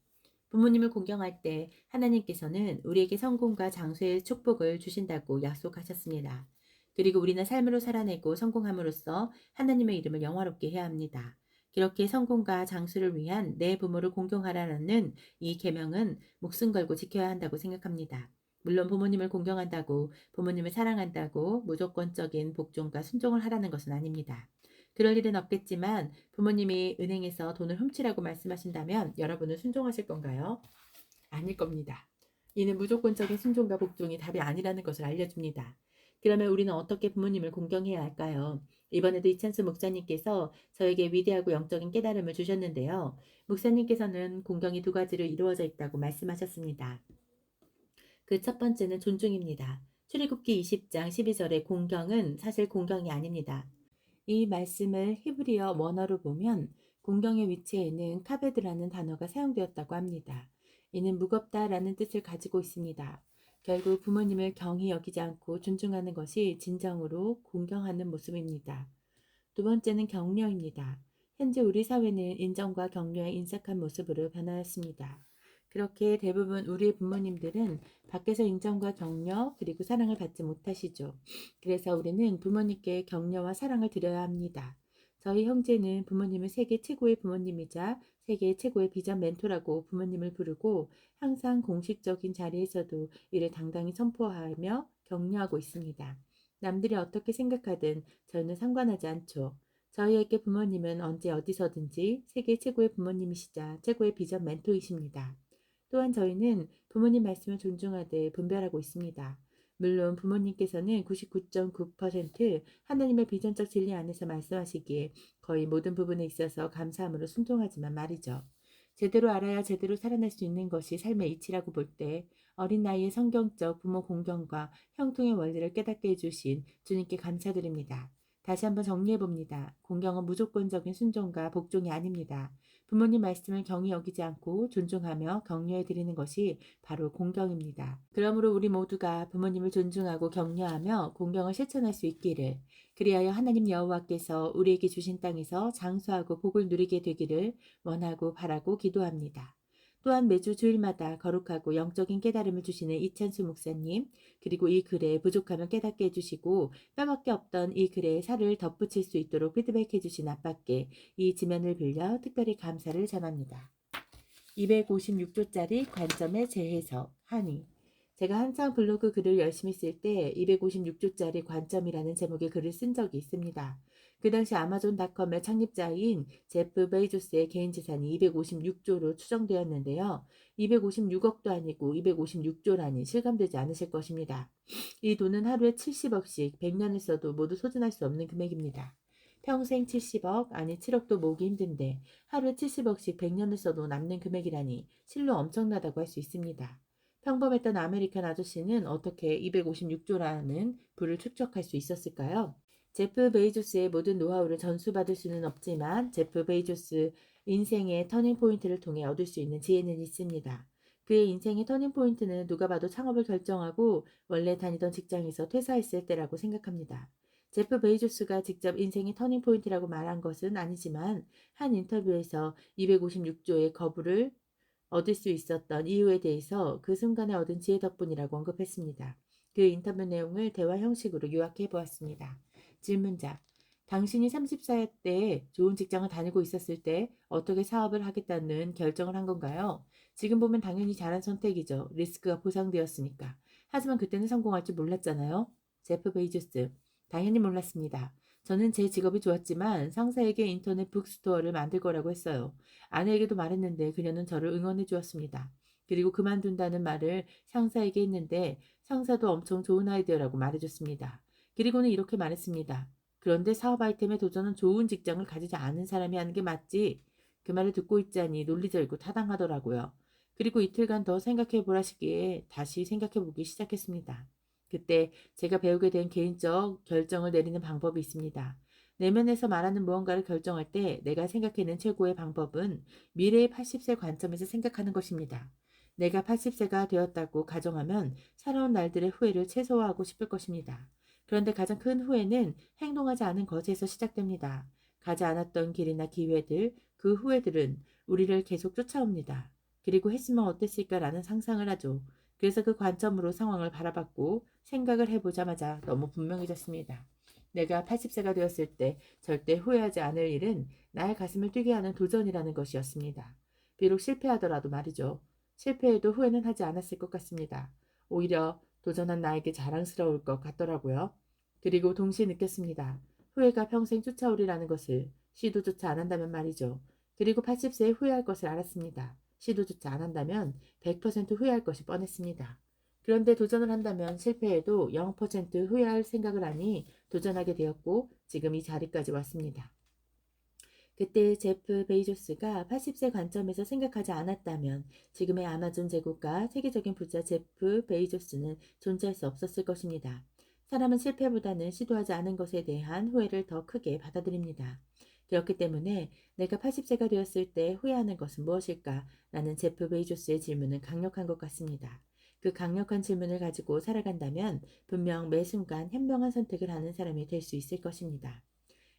Speaker 1: 부모님을 공경할 때 하나님께서는 우리에게 성공과 장수의 축복을 주신다고 약속하셨습니다. 그리고 우리는 삶으로 살아내고 성공함으로써 하나님의 이름을 영화롭게 해야 합니다. 그렇게 성공과 장수를 위한 내 부모를 공경하라는 이 계명은 목숨 걸고 지켜야 한다고 생각합니다. 물론 부모님을 공경한다고 부모님을 사랑한다고 무조건적인 복종과 순종을 하라는 것은 아닙니다. 그럴 일은 없겠지만 부모님이 은행에서 돈을 훔치라고 말씀하신다면 여러분은 순종하실 건가요? 아닐 겁니다. 이는 무조건적인 순종과 복종이 답이 아니라는 것을 알려줍니다. 그러면 우리는 어떻게 부모님을 공경해야 할까요? 이번에도 이찬수 목사님께서 저에게 위대하고 영적인 깨달음을 주셨는데요. 목사님께서는 공경이 두 가지로 이루어져 있다고 말씀하셨습니다. 그 첫 번째는 존중입니다. 출애굽기 20장 12절의 공경은 사실 공경이 아닙니다. 이 말씀을 히브리어 원어로 보면 공경의 위치에는 카베드라는 단어가 사용되었다고 합니다. 이는 무겁다라는 뜻을 가지고 있습니다. 결국 부모님을 경히 여기지 않고 존중하는 것이 진정으로 공경하는 모습입니다. 두 번째는 격려입니다. 현재 우리 사회는 인정과 격려의 인색한 모습으로 변하였습니다. 그렇게 대부분 우리의 부모님들은 밖에서 인정과 격려 그리고 사랑을 받지 못하시죠. 그래서 우리는 부모님께 격려와 사랑을 드려야 합니다. 저희 형제는 부모님을 세계 최고의 부모님이자 세계 최고의 비전 멘토라고 부모님을 부르고 항상 공식적인 자리에서도 이를 당당히 선포하며 격려하고 있습니다. 남들이 어떻게 생각하든 저희는 상관하지 않죠. 저희에게 부모님은 언제 어디서든지 세계 최고의 부모님이시자 최고의 비전 멘토이십니다. 또한 저희는 부모님 말씀을 존중하되 분별하고 있습니다. 물론 부모님께서는 99.9% 하나님의 비전적 진리 안에서 말씀하시기에 거의 모든 부분에 있어서 감사함으로 순종하지만 말이죠. 제대로 알아야 제대로 살아날 수 있는 것이 삶의 이치라고 볼 때 어린 나이에 성경적 부모 공경과 형통의 원리를 깨닫게 해주신 주님께 감사드립니다. 다시 한번 정리해 봅니다. 공경은 무조건적인 순종과 복종이 아닙니다. 부모님 말씀을 경히 여기지 않고 존중하며 격려해 드리는 것이 바로 공경입니다. 그러므로 우리 모두가 부모님을 존중하고 격려하며 공경을 실천할 수 있기를, 그리하여 하나님 여호와께서 우리에게 주신 땅에서 장수하고 복을 누리게 되기를 원하고 바라고 기도합니다. 또한 매주 주일마다 거룩하고 영적인 깨달음을 주시는 이찬수 목사님, 그리고 이 글에 부족함을 깨닫게 해주시고 뼈밖에 없던 이 글에 살을 덧붙일 수 있도록 피드백해 주신 아빠께 이 지면을 빌려 특별히 감사를 전합니다. 256조짜리 관점의 재해석 한이. 제가 한창 블로그 글을 열심히 쓸 때 256조짜리 관점이라는 제목의 글을 쓴 적이 있습니다. 그 당시 아마존닷컴의 창립자인 제프 베이조스의 개인 재산이 256조로 추정되었는데요. 256억도 아니고 256조라니 실감되지 않으실 것입니다. 이 돈은 하루에 70억씩 100년을 써도 모두 소진할 수 없는 금액입니다. 평생 70억, 아니 7억도 모으기 힘든데 하루에 70억씩 100년을 써도 남는 금액이라니 실로 엄청나다고 할 수 있습니다. 평범했던 아메리칸 아저씨는 어떻게 256조라는 부를 축적할 수 있었을까요? 제프 베이조스의 모든 노하우를 전수받을 수는 없지만 제프 베이조스 인생의 터닝포인트를 통해 얻을 수 있는 지혜는 있습니다. 그의 인생의 터닝포인트는 누가 봐도 창업을 결정하고 원래 다니던 직장에서 퇴사했을 때라고 생각합니다. 제프 베이조스가 직접 인생의 터닝포인트라고 말한 것은 아니지만 한 인터뷰에서 256조의 거부를 얻을 수 있었던 이유에 대해서 그 순간에 얻은 지혜 덕분이라고 언급했습니다. 그 인터뷰 내용을 대화 형식으로 요약해 보았습니다. 질문자. 당신이 30살 때 좋은 직장을 다니고 있었을 때 어떻게 사업을 하겠다는 결정을 한 건가요? 지금 보면 당연히 잘한 선택이죠. 리스크가 보상되었으니까. 하지만 그때는 성공할 줄 몰랐잖아요. 제프 베이조스. 당연히 몰랐습니다. 저는 제 직업이 좋았지만 상사에게 인터넷 북스토어를 만들 거라고 했어요. 아내에게도 말했는데 그녀는 저를 응원해 주었습니다. 그리고 그만둔다는 말을 상사에게 했는데 상사도 엄청 좋은 아이디어라고 말해줬습니다. 그리고는 이렇게 말했습니다. 그런데 사업 아이템에 도전은 좋은 직장을 가지지 않은 사람이 하는 게 맞지. 그 말을 듣고 있자니 논리적이고 타당하더라고요. 그리고 이틀간 더 생각해 보라시기에 다시 생각해 보기 시작했습니다. 그때 제가 배우게 된 개인적 결정을 내리는 방법이 있습니다. 내면에서 말하는 무언가를 결정할 때 내가 생각해낸 최고의 방법은 미래의 80세 관점에서 생각하는 것입니다. 내가 80세가 되었다고 가정하면 살아온 날들의 후회를 최소화하고 싶을 것입니다. 그런데 가장 큰 후회는 행동하지 않은 것에서 시작됩니다. 가지 않았던 길이나 기회들, 그 후회들은 우리를 계속 쫓아옵니다. 그리고 했으면 어땠을까라는 상상을 하죠. 그래서 그 관점으로 상황을 바라봤고 생각을 해보자마자 너무 분명해졌습니다. 내가 80세가 되었을 때 절대 후회하지 않을 일은 나의 가슴을 뛰게 하는 도전이라는 것이었습니다. 비록 실패하더라도 말이죠. 실패해도 후회는 하지 않았을 것 같습니다. 오히려 도전한 나에게 자랑스러울 것 같더라고요. 그리고 동시에 느꼈습니다. 후회가 평생 쫓아오리라는 것을 시도조차 안 한다면 말이죠. 그리고 80세에 후회할 것을 알았습니다. 시도조차 안 한다면 100% 후회할 것이 뻔했습니다. 그런데 도전을 한다면 실패해도 0% 후회할 생각을 하니 도전하게 되었고 지금 이 자리까지 왔습니다. 그때 제프 베이조스가 80세 관점에서 생각하지 않았다면 지금의 아마존 제국과 세계적인 부자 제프 베이조스는 존재할 수 없었을 것입니다. 사람은 실패보다는 시도하지 않은 것에 대한 후회를 더 크게 받아들입니다. 그렇기 때문에 내가 80세가 되었을 때 후회하는 것은 무엇일까? 라는 제프 베이조스의 질문은 강력한 것 같습니다. 그 강력한 질문을 가지고 살아간다면 분명 매 순간 현명한 선택을 하는 사람이 될 수 있을 것입니다.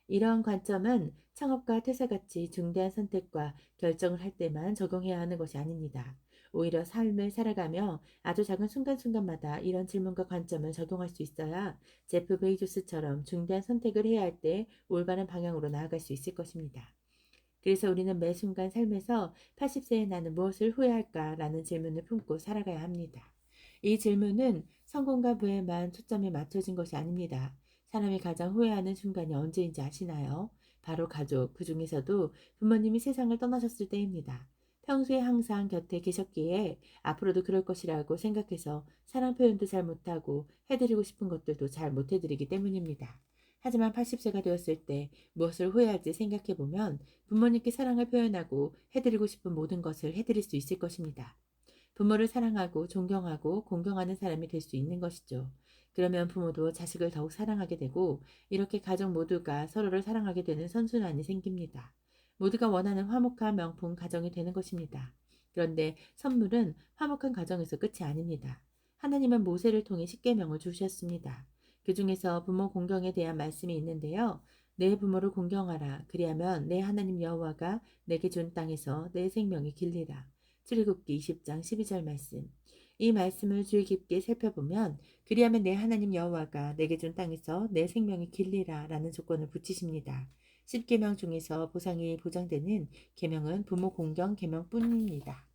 Speaker 1: 이러한 관점은 창업과 퇴사같이 중대한 선택과 결정을 할 때만 적용해야 하는 것이 아닙니다. 오히려 삶을 살아가며 아주 작은 순간순간마다 이런 질문과 관점을 적용할 수 있어야 제프 베이조스처럼 중대한 선택을 해야 할 때 올바른 방향으로 나아갈 수 있을 것입니다. 그래서 우리는 매 순간 삶에서 80세의 나는 무엇을 후회할까라는 질문을 품고 살아가야 합니다. 이 질문은 성공과 부에만 초점이 맞춰진 것이 아닙니다. 사람이 가장 후회하는 순간이 언제인지 아시나요? 바로 가족, 그 중에서도 부모님이 세상을 떠나셨을 때입니다. 평소에 항상 곁에 계셨기에 앞으로도 그럴 것이라고 생각해서 사랑 표현도 잘 못하고 해드리고 싶은 것들도 잘 못해드리기 때문입니다. 하지만 80세가 되었을 때 무엇을 후회할지 생각해보면 부모님께 사랑을 표현하고 해드리고 싶은 모든 것을 해드릴 수 있을 것입니다. 부모를 사랑하고 존경하고 공경하는 사람이 될 수 있는 것이죠. 그러면 부모도 자식을 더욱 사랑하게 되고 이렇게 가족 모두가 서로를 사랑하게 되는 선순환이 생깁니다. 모두가 원하는 화목한 명품 가정이 되는 것입니다. 그런데 선물은 화목한 가정에서 끝이 아닙니다. 하나님은 모세를 통해 십계명을 주셨습니다. 그 중에서 부모 공경에 대한 말씀이 있는데요. 내 부모를 공경하라. 그리하면 내 하나님 여호와가 내게 준 땅에서 내 생명이 길리라. 출애굽기 20장 12절 말씀. 이 말씀을 주의 깊게 살펴보면 그리하면 내 하나님 여호와가 내게 준 땅에서 내 생명이 길리라 라는 조건을 붙이십니다. 10계명 중에서 보상이 보장되는 계명은 부모 공경 계명뿐입니다.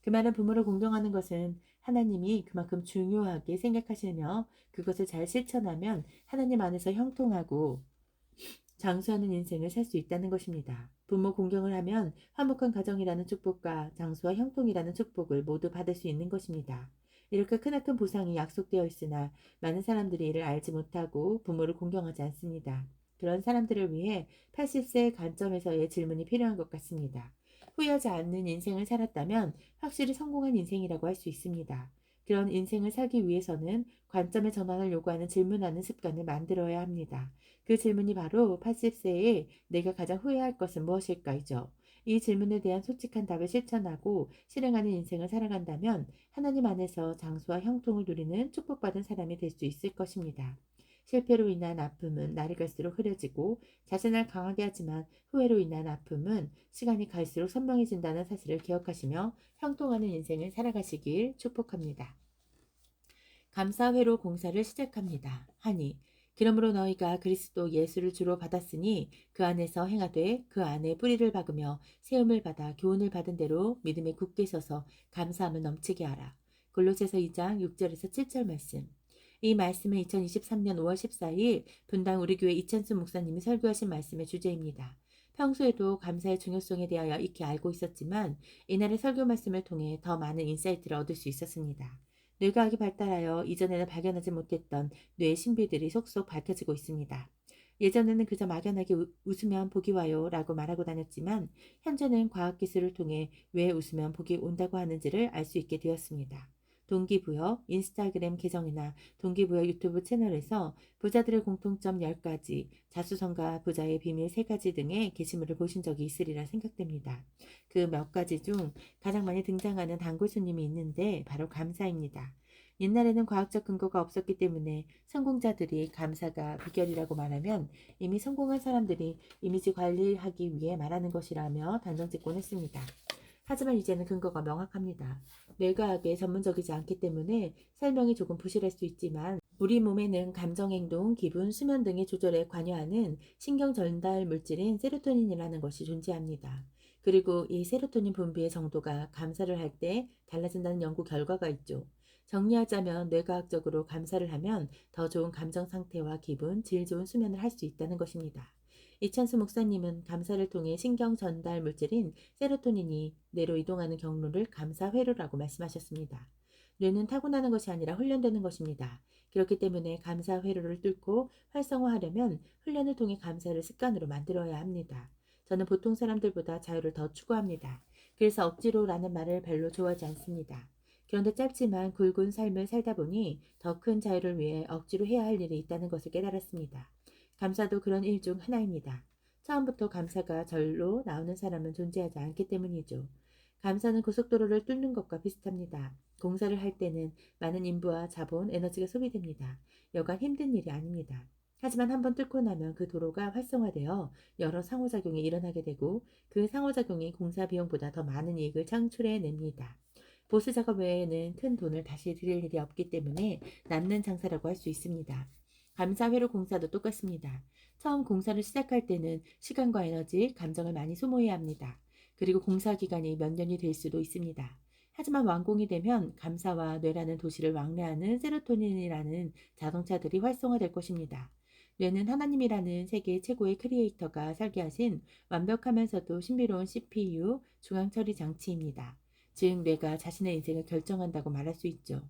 Speaker 1: 그 말은 부모를 공경하는 것은 하나님이 그만큼 중요하게 생각하시며 그것을 잘 실천하면 하나님 안에서 형통하고 장수하는 인생을 살 수 있다는 것입니다. 부모 공경을 하면 화목한 가정이라는 축복과 장수와 형통이라는 축복을 모두 받을 수 있는 것입니다. 이렇게 크나큰 보상이 약속되어 있으나 많은 사람들이 이를 알지 못하고 부모를 공경하지 않습니다. 그런 사람들을 위해 80세 관점에서의 질문이 필요한 것 같습니다. 후회하지 않는 인생을 살았다면 확실히 성공한 인생이라고 할 수 있습니다. 그런 인생을 살기 위해서는 관점의 전환을 요구하는 질문하는 습관을 만들어야 합니다. 그 질문이 바로 80세에 내가 가장 후회할 것은 무엇일까이죠. 이 질문에 대한 솔직한 답을 실천하고 실행하는 인생을 살아간다면 하나님 안에서 장수와 형통을 누리는 축복받은 사람이 될 수 있을 것입니다. 실패로 인한 아픔은 날이 갈수록 흐려지고 자신을 강하게 하지만 후회로 인한 아픔은 시간이 갈수록 선명해진다는 사실을 기억하시며 형통하는 인생을 살아가시길 축복합니다. 감사회로 공사를 시작합니다. 하니 그러므로 너희가 그리스도 예수를 주로 받았으니 그 안에서 행하되 그 안에 뿌리를 박으며 세움을 받아 교훈을 받은 대로 믿음에 굳게 서서 감사함을 넘치게 하라. 골로새서 2장 6절에서 7절 말씀. 이 말씀은 2023년 5월 14일 분당 우리교회 이찬수 목사님이 설교하신 말씀의 주제입니다. 평소에도 감사의 중요성에 대하여 익히 알고 있었지만 이날의 설교 말씀을 통해 더 많은 인사이트를 얻을 수 있었습니다. 뇌과학이 발달하여 이전에는 발견하지 못했던 뇌의 신비들이 속속 밝혀지고 있습니다. 예전에는 그저 막연하게 웃으면 복이 와요 라고 말하고 다녔지만 현재는 과학기술을 통해 왜 웃으면 복이 온다고 하는지를 알 수 있게 되었습니다. 동기부여 인스타그램 계정이나 동기부여 유튜브 채널에서 부자들의 공통점 10가지, 자수성가 부자의 비밀 3가지 등의 게시물을 보신 적이 있으리라 생각됩니다. 그 몇 가지 중 가장 많이 등장하는 단골 손님이 있는데 바로 감사입니다. 옛날에는 과학적 근거가 없었기 때문에 성공자들이 감사가 비결이라고 말하면 이미 성공한 사람들이 이미지 관리하기 위해 말하는 것이라며 단정짓곤 했습니다. 하지만 이제는 근거가 명확합니다. 뇌과학에 전문적이지 않기 때문에 설명이 조금 부실할 수 있지만 우리 몸에는 감정, 행동, 기분, 수면 등의 조절에 관여하는 신경 전달 물질인 세로토닌이라는 것이 존재합니다. 그리고 이 세로토닌 분비의 정도가 감사를 할 때 달라진다는 연구 결과가 있죠. 정리하자면 뇌과학적으로 감사를 하면 더 좋은 감정 상태와 기분, 질 좋은 수면을 할 수 있다는 것입니다. 이찬수 목사님은 감사를 통해 신경 전달 물질인 세로토닌이 뇌로 이동하는 경로를 감사 회로라고 말씀하셨습니다. 뇌는 타고나는 것이 아니라 훈련되는 것입니다. 그렇기 때문에 감사 회로를 뚫고 활성화하려면 훈련을 통해 감사를 습관으로 만들어야 합니다. 저는 보통 사람들보다 자유를 더 추구합니다. 그래서 억지로라는 말을 별로 좋아하지 않습니다. 그런데 짧지만 굵은 삶을 살다 보니 더 큰 자유를 위해 억지로 해야 할 일이 있다는 것을 깨달았습니다. 감사도 그런 일 중 하나입니다. 처음부터 감사가 절로 나오는 사람은 존재하지 않기 때문이죠. 감사는 고속도로를 뚫는 것과 비슷합니다. 공사를 할 때는 많은 인부와 자본, 에너지가 소비됩니다. 여간 힘든 일이 아닙니다. 하지만 한번 뚫고 나면 그 도로가 활성화되어 여러 상호작용이 일어나게 되고 그 상호작용이 공사 비용보다 더 많은 이익을 창출해냅니다. 보수 작업 외에는 큰 돈을 다시 들일 일이 없기 때문에 남는 장사라고 할 수 있습니다. 감사회로 공사도 똑같습니다. 처음 공사를 시작할 때는 시간과 에너지, 감정을 많이 소모해야 합니다. 그리고 공사 기간이 몇 년이 될 수도 있습니다. 하지만 완공이 되면 감사와 뇌라는 도시를 왕래하는 세로토닌이라는 자동차들이 활성화될 것입니다. 뇌는 하나님이라는 세계 최고의 크리에이터가 설계하신 완벽하면서도 신비로운 CPU 중앙 처리 장치입니다. 즉 뇌가 자신의 인생을 결정한다고 말할 수 있죠.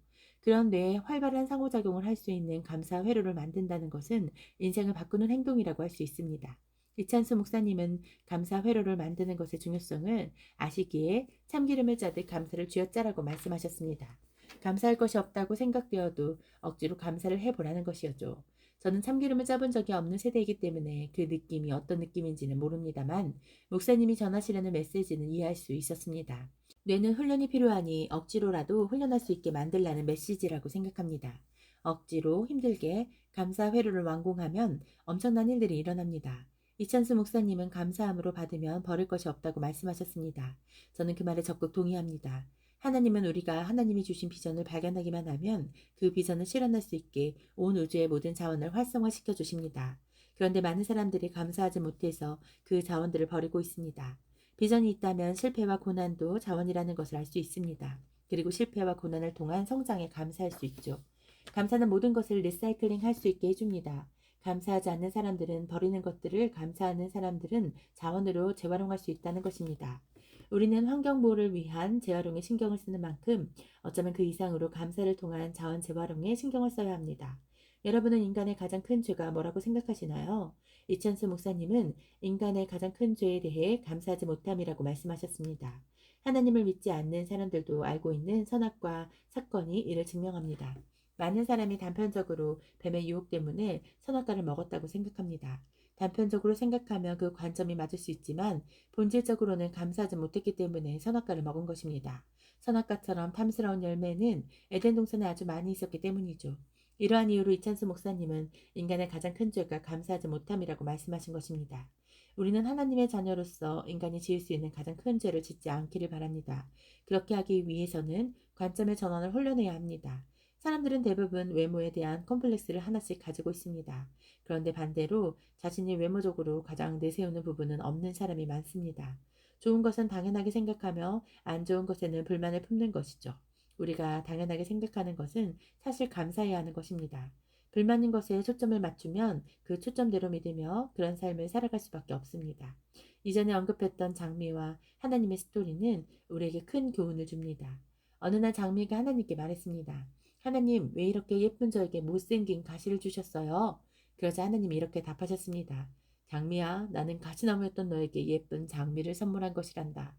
Speaker 1: 그런 뇌에 활발한 상호작용을 할 수 있는 감사 회로를 만든다는 것은 인생을 바꾸는 행동이라고 할 수 있습니다. 이찬수 목사님은 감사 회로를 만드는 것의 중요성을 아시기에 참기름을 짜듯 감사를 쥐어짜라고 말씀하셨습니다. 감사할 것이 없다고 생각되어도 억지로 감사를 해보라는 것이었죠. 저는 참기름을 짜본 적이 없는 세대이기 때문에 그 느낌이 어떤 느낌인지는 모릅니다만 목사님이 전하시려는 메시지는 이해할 수 있었습니다. 뇌는 훈련이 필요하니 억지로라도 훈련할 수 있게 만들라는 메시지라고 생각합니다. 억지로 힘들게 감사 회로를 완공하면 엄청난 일들이 일어납니다. 이찬수 목사님은 감사함으로 받으면 버릴 것이 없다고 말씀하셨습니다. 저는 그 말에 적극 동의합니다. 하나님은 우리가 하나님이 주신 비전을 발견하기만 하면 그 비전을 실현할 수 있게 온 우주의 모든 자원을 활성화시켜 주십니다. 그런데 많은 사람들이 감사하지 못해서 그 자원들을 버리고 있습니다. 비전이 있다면 실패와 고난도 자원이라는 것을 알 수 있습니다. 그리고 실패와 고난을 통한 성장에 감사할 수 있죠. 감사는 모든 것을 리사이클링 할 수 있게 해줍니다. 감사하지 않는 사람들은 버리는 것들을, 감사하는 사람들은 자원으로 재활용할 수 있다는 것입니다. 우리는 환경보호를 위한 재활용에 신경을 쓰는 만큼 어쩌면 그 이상으로 감사를 통한 자원 재활용에 신경을 써야 합니다. 여러분은 인간의 가장 큰 죄가 뭐라고 생각하시나요? 이찬수 목사님은 인간의 가장 큰 죄에 대해 감사하지 못함이라고 말씀하셨습니다. 하나님을 믿지 않는 사람들도 알고 있는 선악과 사건이 이를 증명합니다. 많은 사람이 단편적으로 뱀의 유혹 때문에 선악과를 먹었다고 생각합니다. 단편적으로 생각하면 그 관점이 맞을 수 있지만 본질적으로는 감사하지 못했기 때문에 선악과를 먹은 것입니다. 선악과처럼 탐스러운 열매는 에덴 동산에 아주 많이 있었기 때문이죠. 이러한 이유로 이찬수 목사님은 인간의 가장 큰 죄가 감사하지 못함이라고 말씀하신 것입니다. 우리는 하나님의 자녀로서 인간이 지을 수 있는 가장 큰 죄를 짓지 않기를 바랍니다. 그렇게 하기 위해서는 관점의 전환을 훈련해야 합니다. 사람들은 대부분 외모에 대한 컴플렉스를 하나씩 가지고 있습니다. 그런데 반대로 자신이 외모적으로 가장 내세우는 부분은 없는 사람이 많습니다. 좋은 것은 당연하게 생각하며 안 좋은 것에는 불만을 품는 것이죠. 우리가 당연하게 생각하는 것은 사실 감사해야 하는 것입니다. 불만인 것에 초점을 맞추면 그 초점대로 믿으며 그런 삶을 살아갈 수밖에 없습니다. 이전에 언급했던 장미와 하나님의 스토리는 우리에게 큰 교훈을 줍니다. 어느 날 장미가 하나님께 말했습니다. 하나님, 왜 이렇게 예쁜 저에게 못생긴 가시를 주셨어요? 그러자 하나님이 이렇게 답하셨습니다. 장미야, 나는 가시나무였던 너에게 예쁜 장미를 선물한 것이란다.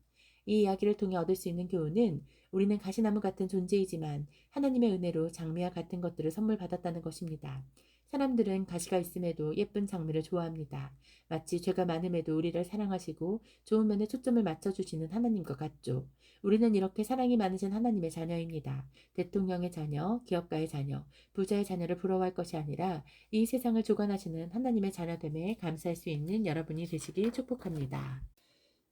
Speaker 1: 이 이야기를 통해 얻을 수 있는 교훈은 우리는 가시나무 같은 존재이지만 하나님의 은혜로 장미와 같은 것들을 선물 받았다는 것입니다. 사람들은 가시가 있음에도 예쁜 장미를 좋아합니다. 마치 죄가 많음에도 우리를 사랑하시고 좋은 면에 초점을 맞춰주시는 하나님과 같죠. 우리는 이렇게 사랑이 많으신 하나님의 자녀입니다. 대통령의 자녀, 기업가의 자녀, 부자의 자녀를 부러워할 것이 아니라 이 세상을 주관하시는 하나님의 자녀됨에 감사할 수 있는 여러분이 되시길 축복합니다.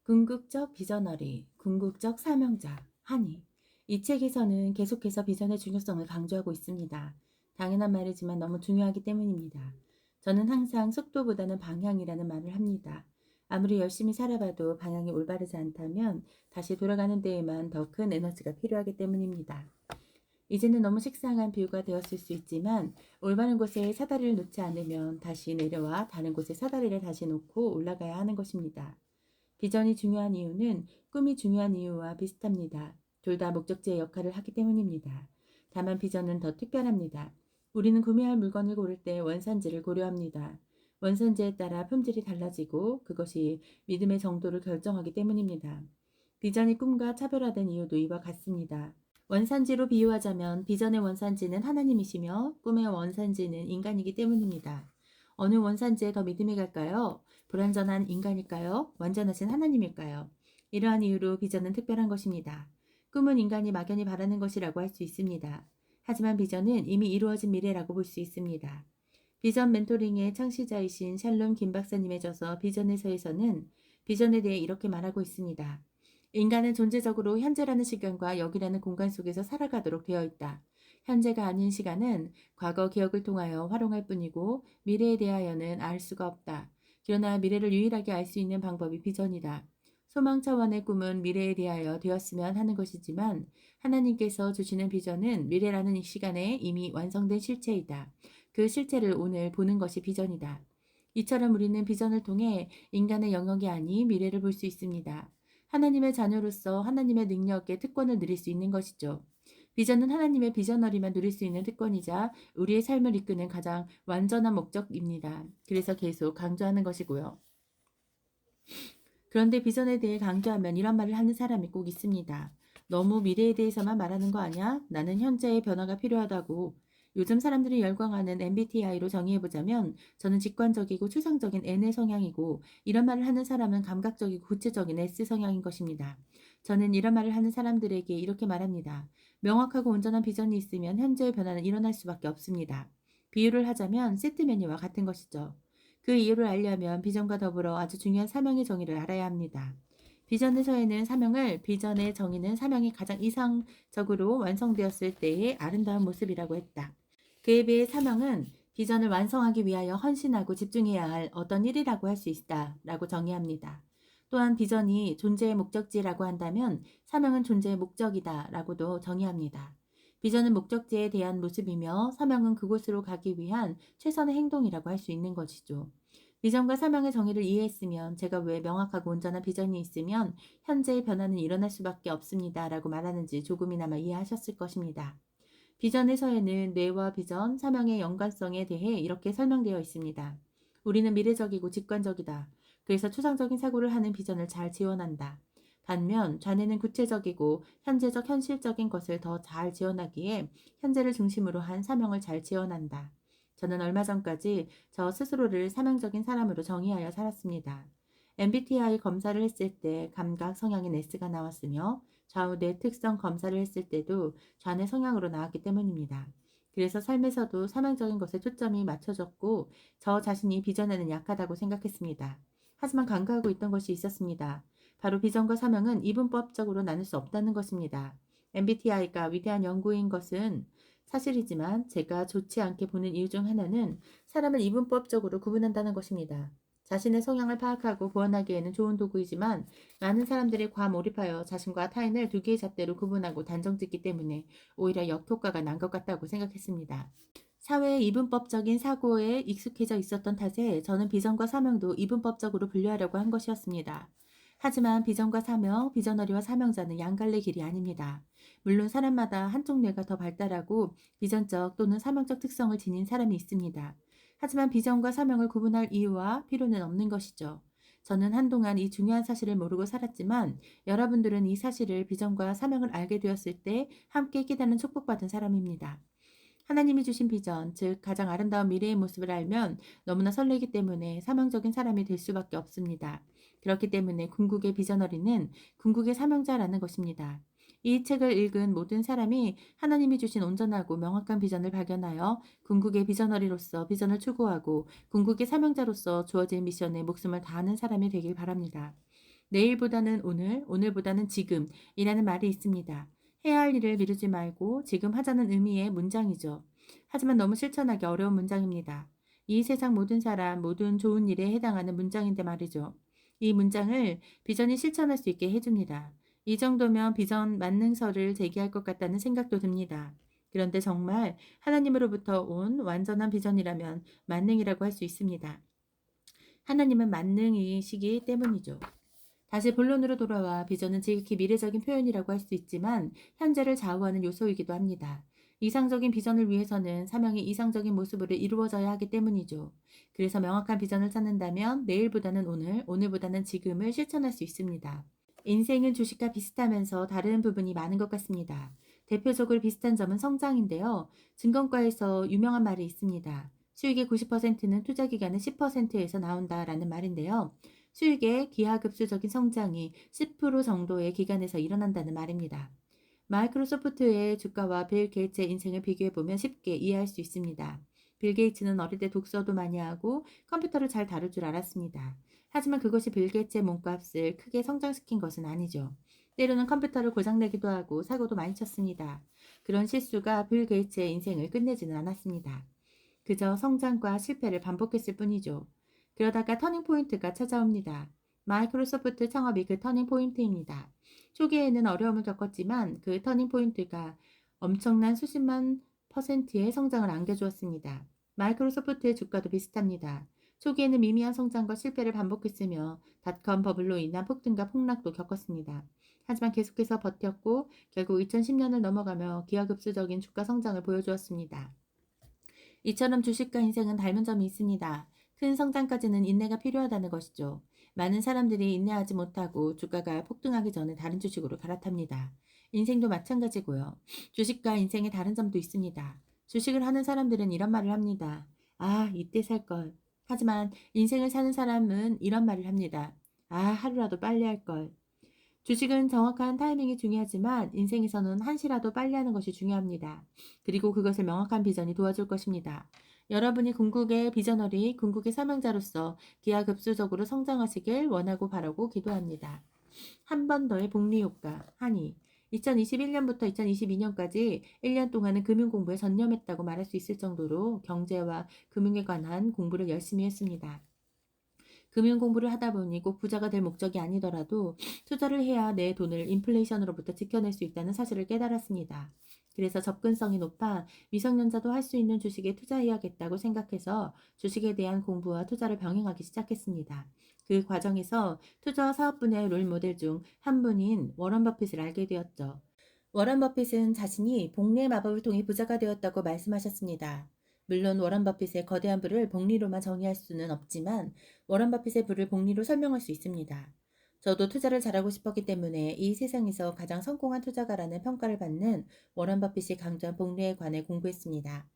Speaker 1: 궁극적 비저너리, 궁극적 사명자, 한이. 이 책에서는 계속해서 비전의 중요성을 강조하고 있습니다. 당연한 말이지만 너무 중요하기 때문입니다. 저는 항상 속도보다는 방향이라는 말을 합니다. 아무리 열심히 살아봐도 방향이 올바르지 않다면 다시 돌아가는 데에만 더 큰 에너지가 필요하기 때문입니다. 이제는 너무 식상한 비유가 되었을 수 있지만 올바른 곳에 사다리를 놓지 않으면 다시 내려와 다른 곳에 사다리를 다시 놓고 올라가야 하는 것입니다. 비전이 중요한 이유는 꿈이 중요한 이유와 비슷합니다. 둘 다 목적지의 역할을 하기 때문입니다. 다만 비전은 더 특별합니다. 우리는 구매할 물건을 고를 때 원산지를 고려합니다. 원산지에 따라 품질이 달라지고 그것이 믿음의 정도를 결정하기 때문입니다. 비전이 꿈과 차별화된 이유도 이와 같습니다. 원산지로 비유하자면 비전의 원산지는 하나님이시며 꿈의 원산지는 인간이기 때문입니다. 어느 원산지에 더 믿음이 갈까요? 불완전한 인간일까요? 완전하신 하나님일까요? 이러한 이유로 비전은 특별한 것입니다. 꿈은 인간이 막연히 바라는 것이라고 할 수 있습니다. 하지만 비전은 이미 이루어진 미래라고 볼 수 있습니다. 비전 멘토링의 창시자이신 샬롬 김 박사님의 저서 비전에서에서는 비전에 대해 이렇게 말하고 있습니다. 인간은 존재적으로 현재라는 시간과 여기라는 공간 속에서 살아가도록 되어 있다. 현재가 아닌 시간은 과거 기억을 통하여 활용할 뿐이고 미래에 대하여는 알 수가 없다. 그러나 미래를 유일하게 알 수 있는 방법이 비전이다. 소망 차원의 꿈은 미래에 대하여 되었으면 하는 것이지만 하나님께서 주시는 비전은 미래라는 이 시간에 이미 완성된 실체이다. 그 실체를 오늘 보는 것이 비전이다. 이처럼 우리는 비전을 통해 인간의 영역이 아닌 미래를 볼 수 있습니다. 하나님의 자녀로서 하나님의 능력에 특권을 누릴 수 있는 것이죠. 비전은 하나님의 비저너리만 누릴 수 있는 특권이자 우리의 삶을 이끄는 가장 완전한 목적입니다. 그래서 계속 강조하는 것이고요. 그런데 비전에 대해 강조하면 이런 말을 하는 사람이 꼭 있습니다. 너무 미래에 대해서만 말하는 거 아니야? 나는 현재의 변화가 필요하다고. 요즘 사람들이 열광하는 MBTI로 정의해보자면 저는 직관적이고 추상적인 N의 성향이고 이런 말을 하는 사람은 감각적이고 구체적인 S 성향인 것입니다. 저는 이런 말을 하는 사람들에게 이렇게 말합니다. 명확하고 온전한 비전이 있으면 현재의 변화는 일어날 수밖에 없습니다. 비유를 하자면 세트 메뉴와 같은 것이죠. 그 이유를 알려면 비전과 더불어 아주 중요한 사명의 정의를 알아야 합니다. 비전에서에는 사명을 비전의 정의는 사명이 가장 이상적으로 완성되었을 때의 아름다운 모습이라고 했다. 그에 비해 사명은 비전을 완성하기 위하여 헌신하고 집중해야 할 어떤 일이라고 할 수 있다라고 정의합니다. 또한 비전이 존재의 목적지라고 한다면 사명은 존재의 목적이다라고도 정의합니다. 비전은 목적지에 대한 모습이며 사명은 그곳으로 가기 위한 최선의 행동이라고 할 수 있는 것이죠. 비전과 사명의 정의를 이해했으면 제가 왜 명확하고 온전한 비전이 있으면 현재의 변화는 일어날 수밖에 없습니다. 라고 말하는지 조금이나마 이해하셨을 것입니다. 비전에서에는 뇌와 비전, 사명의 연관성에 대해 이렇게 설명되어 있습니다. 우리는 미래적이고 직관적이다. 그래서 추상적인 사고를 하는 비전을 잘 지원한다. 반면 좌뇌는 구체적이고 현재적 현실적인 것을 더 잘 지원하기에 현재를 중심으로 한 사명을 잘 지원한다. 저는 얼마 전까지 저 스스로를 사명적인 사람으로 정의하여 살았습니다. MBTI 검사를 했을 때 감각 성향인 S가 나왔으며 좌우 뇌 특성 검사를 했을 때도 좌뇌 성향으로 나왔기 때문입니다. 그래서 삶에서도 사명적인 것에 초점이 맞춰졌고 저 자신이 비전에는 약하다고 생각했습니다. 하지만 간과하고 있던 것이 있었습니다. 바로 비전과 사명은 이분법적으로 나눌 수 없다는 것입니다. MBTI가 위대한 연구인 것은 사실이지만 제가 좋지 않게 보는 이유 중 하나는 사람을 이분법적으로 구분한다는 것입니다. 자신의 성향을 파악하고 보완하기에는 좋은 도구이지만 많은 사람들이 과몰입하여 자신과 타인을 두 개의 잣대로 구분하고 단정짓기 때문에 오히려 역효과가 난 것 같다고 생각했습니다. 사회의 이분법적인 사고에 익숙해져 있었던 탓에 저는 비전과 사명도 이분법적으로 분류하려고 한 것이었습니다. 하지만 비전과 사명, 비전너리와 사명자는 양갈래 길이 아닙니다. 물론 사람마다 한쪽 뇌가 더 발달하고 비전적 또는 사명적 특성을 지닌 사람이 있습니다. 하지만 비전과 사명을 구분할 이유와 필요는 없는 것이죠. 저는 한동안 이 중요한 사실을 모르고 살았지만 여러분들은 이 사실을 비전과 사명을 알게 되었을 때 함께 깨닫는 축복받은 사람입니다. 하나님이 주신 비전, 즉 가장 아름다운 미래의 모습을 알면 너무나 설레기 때문에 사명적인 사람이 될 수밖에 없습니다. 그렇기 때문에 궁극의 비전어리는 궁극의 사명자라는 것입니다. 이 책을 읽은 모든 사람이 하나님이 주신 온전하고 명확한 비전을 발견하여 궁극의 비전어리로서 비전을 추구하고 궁극의 사명자로서 주어진 미션에 목숨을 다하는 사람이 되길 바랍니다. 내일보다는 오늘, 오늘보다는 지금이라는 말이 있습니다. 해야 할 일을 미루지 말고 지금 하자는 의미의 문장이죠. 하지만 너무 실천하기 어려운 문장입니다. 이 세상 모든 사람, 모든 좋은 일에 해당하는 문장인데 말이죠. 이 문장을 비전이 실천할 수 있게 해줍니다. 이 정도면 비전 만능서를 제기할 것 같다는 생각도 듭니다. 그런데 정말 하나님으로부터 온 완전한 비전이라면 만능이라고 할 수 있습니다. 하나님은 만능이시기 때문이죠. 다시 본론으로 돌아와 비전은 지극히 미래적인 표현이라고 할 수 있지만 현재를 좌우하는 요소이기도 합니다. 이상적인 비전을 위해서는 사명이 이상적인 모습으로 이루어져야 하기 때문이죠. 그래서 명확한 비전을 찾는다면 내일보다는 오늘, 오늘보다는 지금을 실천할 수 있습니다. 인생은 주식과 비슷하면서 다른 부분이 많은 것 같습니다. 대표적으로 비슷한 점은 성장인데요. 증권가에서 유명한 말이 있습니다. 수익의 90%는 투자 기간의 10%에서 나온다라는 말인데요. 수익의 기하급수적인 성장이 10% 정도의 기간에서 일어난다는 말입니다. 마이크로소프트의 주가와 빌 게이츠의 인생을 비교해보면 쉽게 이해할 수 있습니다. 빌 게이츠는 어릴 때 독서도 많이 하고 컴퓨터를 잘 다룰 줄 알았습니다. 하지만 그것이 빌 게이츠의 몸값을 크게 성장시킨 것은 아니죠. 때로는 컴퓨터를 고장내기도 하고 사고도 많이 쳤습니다. 그런 실수가 빌 게이츠의 인생을 끝내지는 않았습니다. 그저 성장과 실패를 반복했을 뿐이죠. 그러다가 터닝포인트가 찾아옵니다. 마이크로소프트 창업이 그 터닝포인트입니다. 초기에는 어려움을 겪었지만 그 터닝포인트가 엄청난 수십만 %의 성장을 안겨주었습니다. 마이크로소프트의 주가도 비슷합니다. 초기에는 미미한 성장과 실패를 반복했으며 닷컴 버블로 인한 폭등과 폭락도 겪었습니다. 하지만 계속해서 버텼고 결국 2010년을 넘어가며 기하급수적인 주가 성장을 보여주었습니다. 이처럼 주식과 인생은 닮은 점이 있습니다. 큰 성장까지는 인내가 필요하다는 것이죠. 많은 사람들이 인내하지 못하고 주가가 폭등하기 전에 다른 주식으로 갈아탑니다. 인생도 마찬가지고요. 주식과 인생의 다른 점도 있습니다. 주식을 하는 사람들은 이런 말을 합니다. 아, 이때 살 걸. 하지만 인생을 사는 사람은 이런 말을 합니다. 아, 하루라도 빨리 할 걸. 주식은 정확한 타이밍이 중요하지만 인생에서는 한시라도 빨리 하는 것이 중요합니다. 그리고 그것을 명확한 비전이 도와줄 것입니다. 여러분이 궁극의 비저너리, 궁극의 사명자로서 기하급수적으로 성장하시길 원하고 바라고 기도합니다. 한 번 더의 복리 효과. 한이 2021년부터 2022년까지 1년 동안은 금융 공부에 전념했다고 말할 수 있을 정도로 경제와 금융에 관한 공부를 열심히 했습니다. 금융 공부를 하다 보니 꼭 부자가 될 목적이 아니더라도 투자를 해야 내 돈을 인플레이션으로부터 지켜낼 수 있다는 사실을 깨달았습니다. 그래서 접근성이 높아 미성년자도 할 수 있는 주식에 투자해야겠다고 생각해서 주식에 대한 공부와 투자를 병행하기 시작했습니다. 그 과정에서 투자와 사업 분야의 롤 모델 중 한 분인 워런 버핏을 알게 되었죠. 워런 버핏은 자신이 복리의 마법을 통해 부자가 되었다고 말씀하셨습니다. 물론 워런 버핏의 거대한 부를 복리로만 정의할 수는 없지만 워런 버핏의 부를 복리로 설명할 수 있습니다. 저도 투자를 잘하고 싶었기 때문에 이 세상에서 가장 성공한 투자가라는 평가를 받는 워런 버핏이 강조한 복리에 관해 공부했습니다.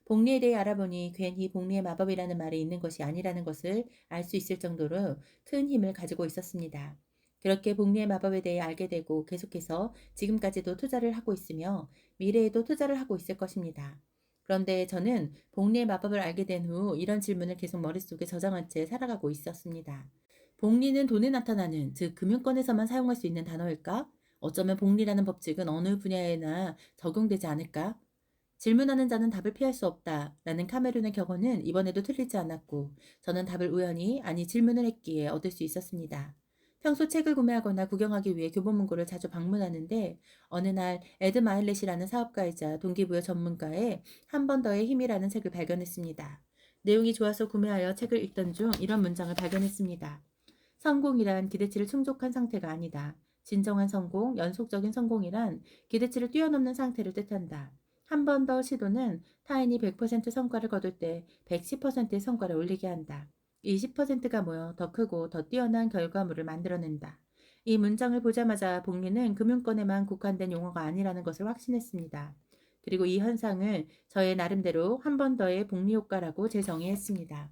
Speaker 1: 복리에 대해 알아보니 괜히 복리의 마법이라는 말이 있는 것이 아니라는 것을 알 수 있을 정도로 큰 힘을 가지고 있었습니다. 그렇게 복리의 마법에 대해 알게 되고 계속해서 지금까지도 투자를 하고 있으며 미래에도 투자를 하고 있을 것입니다. 그런데 저는 복리의 마법을 알게 된 후 이런 질문을 계속 머릿속에 저장한 채 살아가고 있었습니다. 복리는 돈에 나타나는, 즉 금융권에서만 사용할 수 있는 단어일까? 어쩌면 복리라는 법칙은 어느 분야에나 적용되지 않을까? 질문하는 자는 답을 피할 수 없다 라는 카메룬의 격언은 이번에도 틀리지 않았고 저는 답을 우연히, 아니 질문을 했기에 얻을 수 있었습니다. 평소 책을 구매하거나 구경하기 위해 교보문고를 자주 방문하는데 어느 날 에드 마일렛이라는 사업가이자 동기부여 전문가의 한 번 더의 힘이라는 책을 발견했습니다. 내용이 좋아서 구매하여 책을 읽던 중 이런 문장을 발견했습니다. 성공이란 기대치를 충족한 상태가 아니다. 진정한 성공, 연속적인 성공이란 기대치를 뛰어넘는 상태를 뜻한다. 한 번 더 시도는 타인이 100% 성과를 거둘 때 110%의 성과를 올리게 한다. 이 10%가 모여 더 크고 더 뛰어난 결과물을 만들어낸다. 이 문장을 보자마자 복리는 금융권에만 국한된 용어가 아니라는 것을 확신했습니다. 그리고 이 현상을 저의 나름대로 한 번 더의 복리 효과라고 재정의했습니다.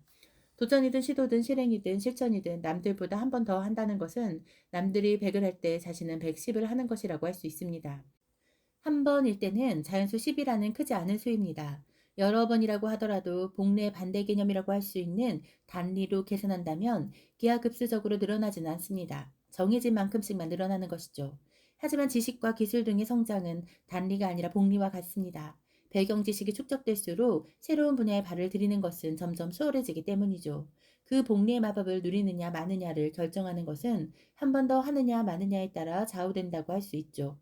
Speaker 1: 도전이든 시도든 실행이든 실천이든 남들보다 한 번 더 한다는 것은 남들이 100을 할 때 자신은 110을 하는 것이라고 할 수 있습니다. 한 번일 때는 자연수 10이라는 크지 않은 수입니다. 여러 번이라고 하더라도 복리의 반대 개념이라고 할 수 있는 단리로 계산한다면 기하급수적으로 늘어나지는 않습니다. 정해진 만큼씩만 늘어나는 것이죠. 하지만 지식과 기술 등의 성장은 단리가 아니라 복리와 같습니다. 배경 지식이 축적될수록 새로운 분야에 발을 들이는 것은 점점 수월해지기 때문이죠. 그 복리의 마법을 누리느냐 마느냐를 결정하는 것은 한 번 더 하느냐 마느냐에 따라 좌우된다고 할 수 있죠.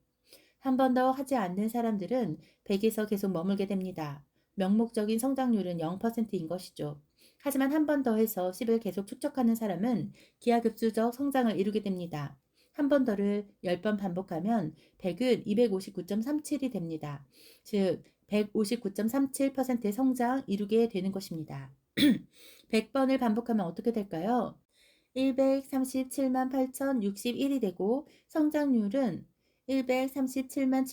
Speaker 1: 한 번 더 하지 않는 사람들은 100에서 계속 머물게 됩니다. 명목적인 성장률은 0%인 것이죠. 하지만 한 번 더 해서 10을 계속 축적하는 사람은 기하급수적 성장을 이루게 됩니다. 한 번 더를 10번 반복하면 100은 259.37이 됩니다. 즉 159.37%의 성장 이루게 되는 것입니다. 100번을 반복하면 어떻게 될까요? 137만 8,061이 되고 성장률은 137만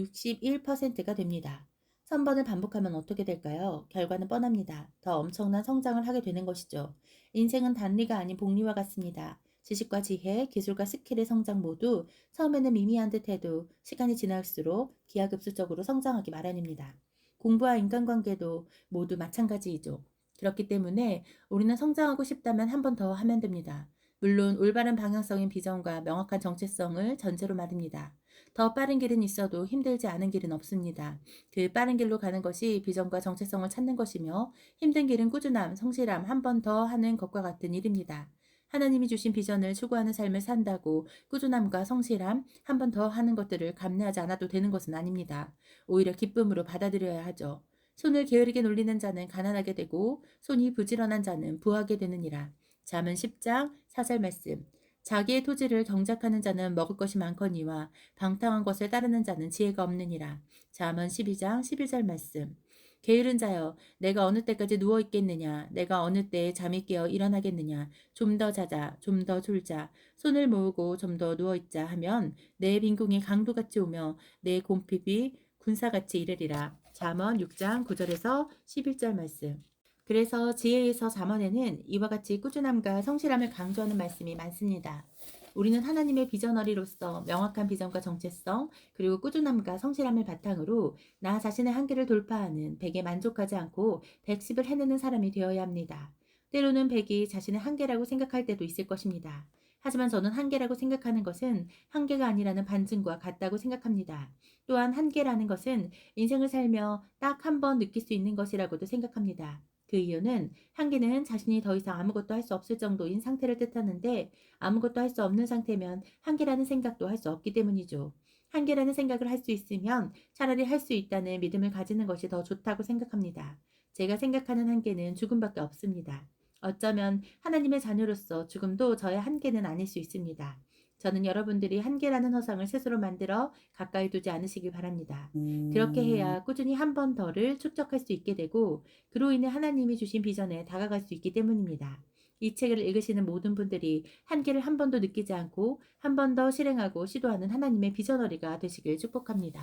Speaker 1: 7,961%가 됩니다. 1000번을 반복하면 어떻게 될까요? 결과는 뻔합니다. 더 엄청난 성장을 하게 되는 것이죠. 인생은 단리가 아닌 복리와 같습니다. 지식과 지혜, 기술과 스킬의 성장 모두 처음에는 미미한 듯해도 시간이 지날수록 기하급수적으로 성장하기 마련입니다. 공부와 인간관계도 모두 마찬가지이죠. 그렇기 때문에 우리는 성장하고 싶다면 한 번 더 하면 됩니다. 물론 올바른 방향성인 비전과 명확한 정체성을 전제로 말입니다. 더 빠른 길은 있어도 힘들지 않은 길은 없습니다. 그 빠른 길로 가는 것이 비전과 정체성을 찾는 것이며 힘든 길은 꾸준함, 성실함 한 번 더 하는 것과 같은 일입니다. 하나님이 주신 비전을 추구하는 삶을 산다고 꾸준함과 성실함 한 번 더 하는 것들을 감내하지 않아도 되는 것은 아닙니다. 오히려 기쁨으로 받아들여야 하죠. 손을 게으르게 놀리는 자는 가난하게 되고 손이 부지런한 자는 부하게 되느니라. 잠언 10장 4절 말씀. 자기의 토지를 경작하는 자는 먹을 것이 많거니와 방탕한 것을 따르는 자는 지혜가 없느니라. 잠언 12장 11절 말씀. 게으른 자여, 내가 어느 때까지 누워 있겠느냐? 내가 어느 때에 잠이 깨어 일어나겠느냐? 좀 더 자자, 좀 더 졸자, 손을 모으고 좀 더 누워 있자 하면 내 빈궁이 강도같이 오며 내 곰핍이 군사같이 이르리라. 잠언 6장 9절에서 11절 말씀. 그래서 지혜에서 잠언에는 이와 같이 꾸준함과 성실함을 강조하는 말씀이 많습니다. 우리는 하나님의 비전어리로서 명확한 비전과 정체성, 그리고 꾸준함과 성실함을 바탕으로 나 자신의 한계를 돌파하는 100에 만족하지 않고 110을 해내는 사람이 되어야 합니다. 때로는 100이 자신의 한계라고 생각할 때도 있을 것입니다. 하지만 저는 한계라고 생각하는 것은 한계가 아니라는 반증과 같다고 생각합니다. 또한 한계라는 것은 인생을 살며 딱 한 번 느낄 수 있는 것이라고도 생각합니다. 그 이유는 한계는 자신이 더 이상 아무것도 할 수 없을 정도인 상태를 뜻하는데 아무것도 할 수 없는 상태면 한계라는 생각도 할 수 없기 때문이죠. 한계라는 생각을 할 수 있으면 차라리 할 수 있다는 믿음을 가지는 것이 더 좋다고 생각합니다. 제가 생각하는 한계는 죽음밖에 없습니다. 어쩌면 하나님의 자녀로서 죽음도 저의 한계는 아닐 수 있습니다. 저는 여러분들이 한계라는 허상을 스스로 만들어 가까이 두지 않으시길 바랍니다. 그렇게 해야 꾸준히 한 번 더를 축적할 수 있게 되고 그로 인해 하나님이 주신 비전에 다가갈 수 있기 때문입니다. 이 책을 읽으시는 모든 분들이 한계를 한 번도 느끼지 않고 한 번 더 실행하고 시도하는 하나님의 비전어리가 되시길 축복합니다.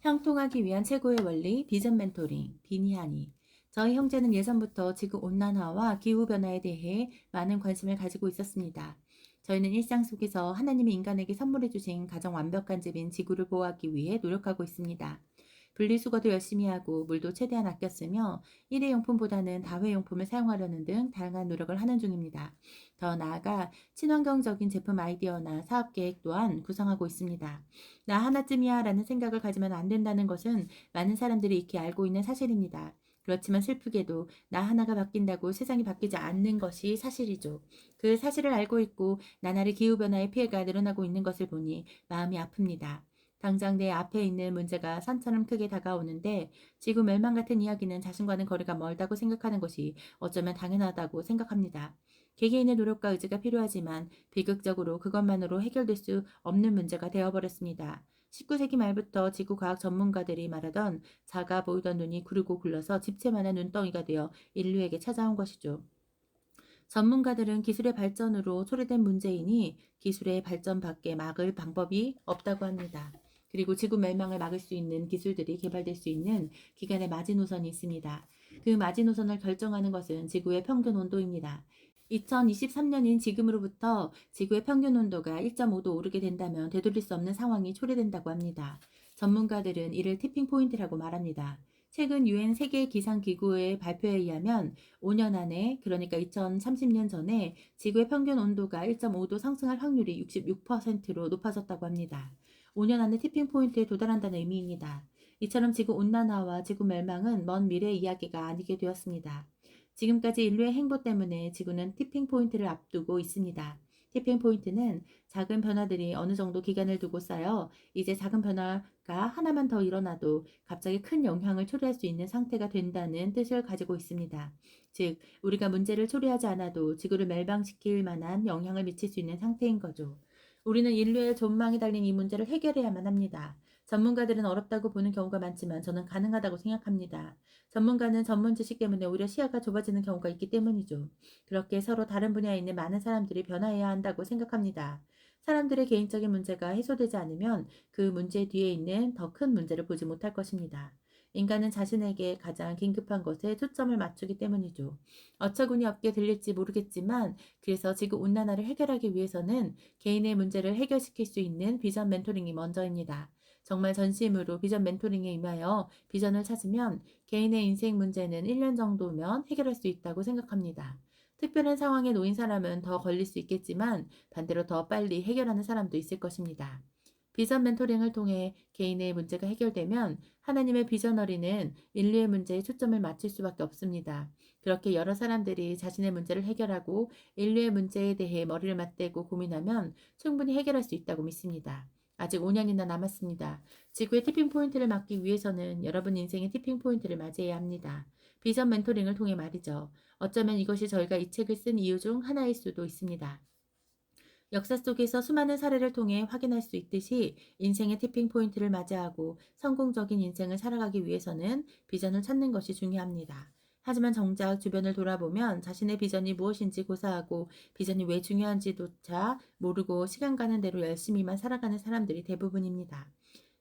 Speaker 1: 형통하기 위한 최고의 원리, 비전 멘토링, 비니하니. 저희 형제는 예전부터 지구온난화와 기후변화에 대해 많은 관심을 가지고 있었습니다. 저희는 일상 속에서 하나님이 인간에게 선물해 주신 가장 완벽한 집인 지구를 보호하기 위해 노력하고 있습니다. 분리수거도 열심히 하고 물도 최대한 아껴 쓰며 일회용품보다는 다회용품을 사용하려는 등 다양한 노력을 하는 중입니다. 더 나아가 친환경적인 제품 아이디어나 사업 계획 또한 구성하고 있습니다. 나 하나쯤이야 라는 생각을 가지면 안 된다는 것은 많은 사람들이 익히 알고 있는 사실입니다. 그렇지만 슬프게도 나 하나가 바뀐다고 세상이 바뀌지 않는 것이 사실이죠. 그 사실을 알고 있고 나날이 기후변화의 피해가 늘어나고 있는 것을 보니 마음이 아픕니다. 당장 내 앞에 있는 문제가 산처럼 크게 다가오는데 지구 멸망 같은 이야기는 자신과는 거리가 멀다고 생각하는 것이 어쩌면 당연하다고 생각합니다. 개개인의 노력과 의지가 필요하지만 비극적으로 그것만으로 해결될 수 없는 문제가 되어버렸습니다. 19세기 말부터 지구과학 전문가들이 말하던 작아 보이던 눈이 구르고 굴러서 집채만한 눈덩이가 되어 인류에게 찾아온 것이죠. 전문가들은 기술의 발전으로 초래된 문제이니 기술의 발전밖에 막을 방법이 없다고 합니다. 그리고 지구 멸망을 막을 수 있는 기술들이 개발될 수 있는 기간의 마지노선이 있습니다. 그 마지노선을 결정하는 것은 지구의 평균 온도입니다. 2023년인 지금으로부터 지구의 평균 온도가 1.5도 오르게 된다면 되돌릴 수 없는 상황이 초래된다고 합니다. 전문가들은 이를 티핑 포인트라고 말합니다. 최근 유엔 세계 기상 기구의 발표에 의하면 5년 안에 그러니까 2030년 전에 지구의 평균 온도가 1.5도 상승할 확률이 66%로 높아졌다고 합니다. 5년 안에 티핑 포인트에 도달한다는 의미입니다. 이처럼 지구 온난화와 지구 멸망은 먼 미래 이야기가 아니게 되었습니다. 지금까지 인류의 행보 때문에 지구는 티핑 포인트를 앞두고 있습니다. 티핑 포인트는 작은 변화들이 어느 정도 기간을 두고 쌓여 이제 작은 변화가 하나만 더 일어나도 갑자기 큰 영향을 초래할 수 있는 상태가 된다는 뜻을 가지고 있습니다. 즉, 우리가 문제를 초래하지 않아도 지구를 멸망시킬 만한 영향을 미칠 수 있는 상태인 거죠. 우리는 인류의 존망이 달린 이 문제를 해결해야만 합니다. 전문가들은 어렵다고 보는 경우가 많지만 저는 가능하다고 생각합니다. 전문가는 전문 지식 때문에 오히려 시야가 좁아지는 경우가 있기 때문이죠. 그렇게 서로 다른 분야에 있는 많은 사람들이 변화해야 한다고 생각합니다. 사람들의 개인적인 문제가 해소되지 않으면 그 문제 뒤에 있는 더 큰 문제를 보지 못할 것입니다. 인간은 자신에게 가장 긴급한 것에 초점을 맞추기 때문이죠. 어처구니 없게 들릴지 모르겠지만 그래서 지구온난화를 해결하기 위해서는 개인의 문제를 해결시킬 수 있는 비전 멘토링이 먼저입니다. 정말 전심으로 비전 멘토링에 임하여 비전을 찾으면 개인의 인생 문제는 1년 정도면 해결할 수 있다고 생각합니다. 특별한 상황에 놓인 사람은 더 걸릴 수 있겠지만 반대로 더 빨리 해결하는 사람도 있을 것입니다. 비전 멘토링을 통해 개인의 문제가 해결되면 하나님의 비전어리는 인류의 문제에 초점을 맞출 수밖에 없습니다. 그렇게 여러 사람들이 자신의 문제를 해결하고 인류의 문제에 대해 머리를 맞대고 고민하면 충분히 해결할 수 있다고 믿습니다. 아직 5년이나 남았습니다. 지구의 티핑 포인트를 막기 위해서는 여러분 인생의 티핑 포인트를 맞이해야 합니다. 비전 멘토링을 통해 말이죠. 어쩌면 이것이 저희가 이 책을 쓴 이유 중 하나일 수도 있습니다. 역사 속에서 수많은 사례를 통해 확인할 수 있듯이 인생의 티핑 포인트를 맞이하고 성공적인 인생을 살아가기 위해서는 비전을 찾는 것이 중요합니다. 하지만 정작 주변을 돌아보면 자신의 비전이 무엇인지 고사하고 비전이 왜 중요한지조차 모르고 시간 가는 대로 열심히만 살아가는 사람들이 대부분입니다.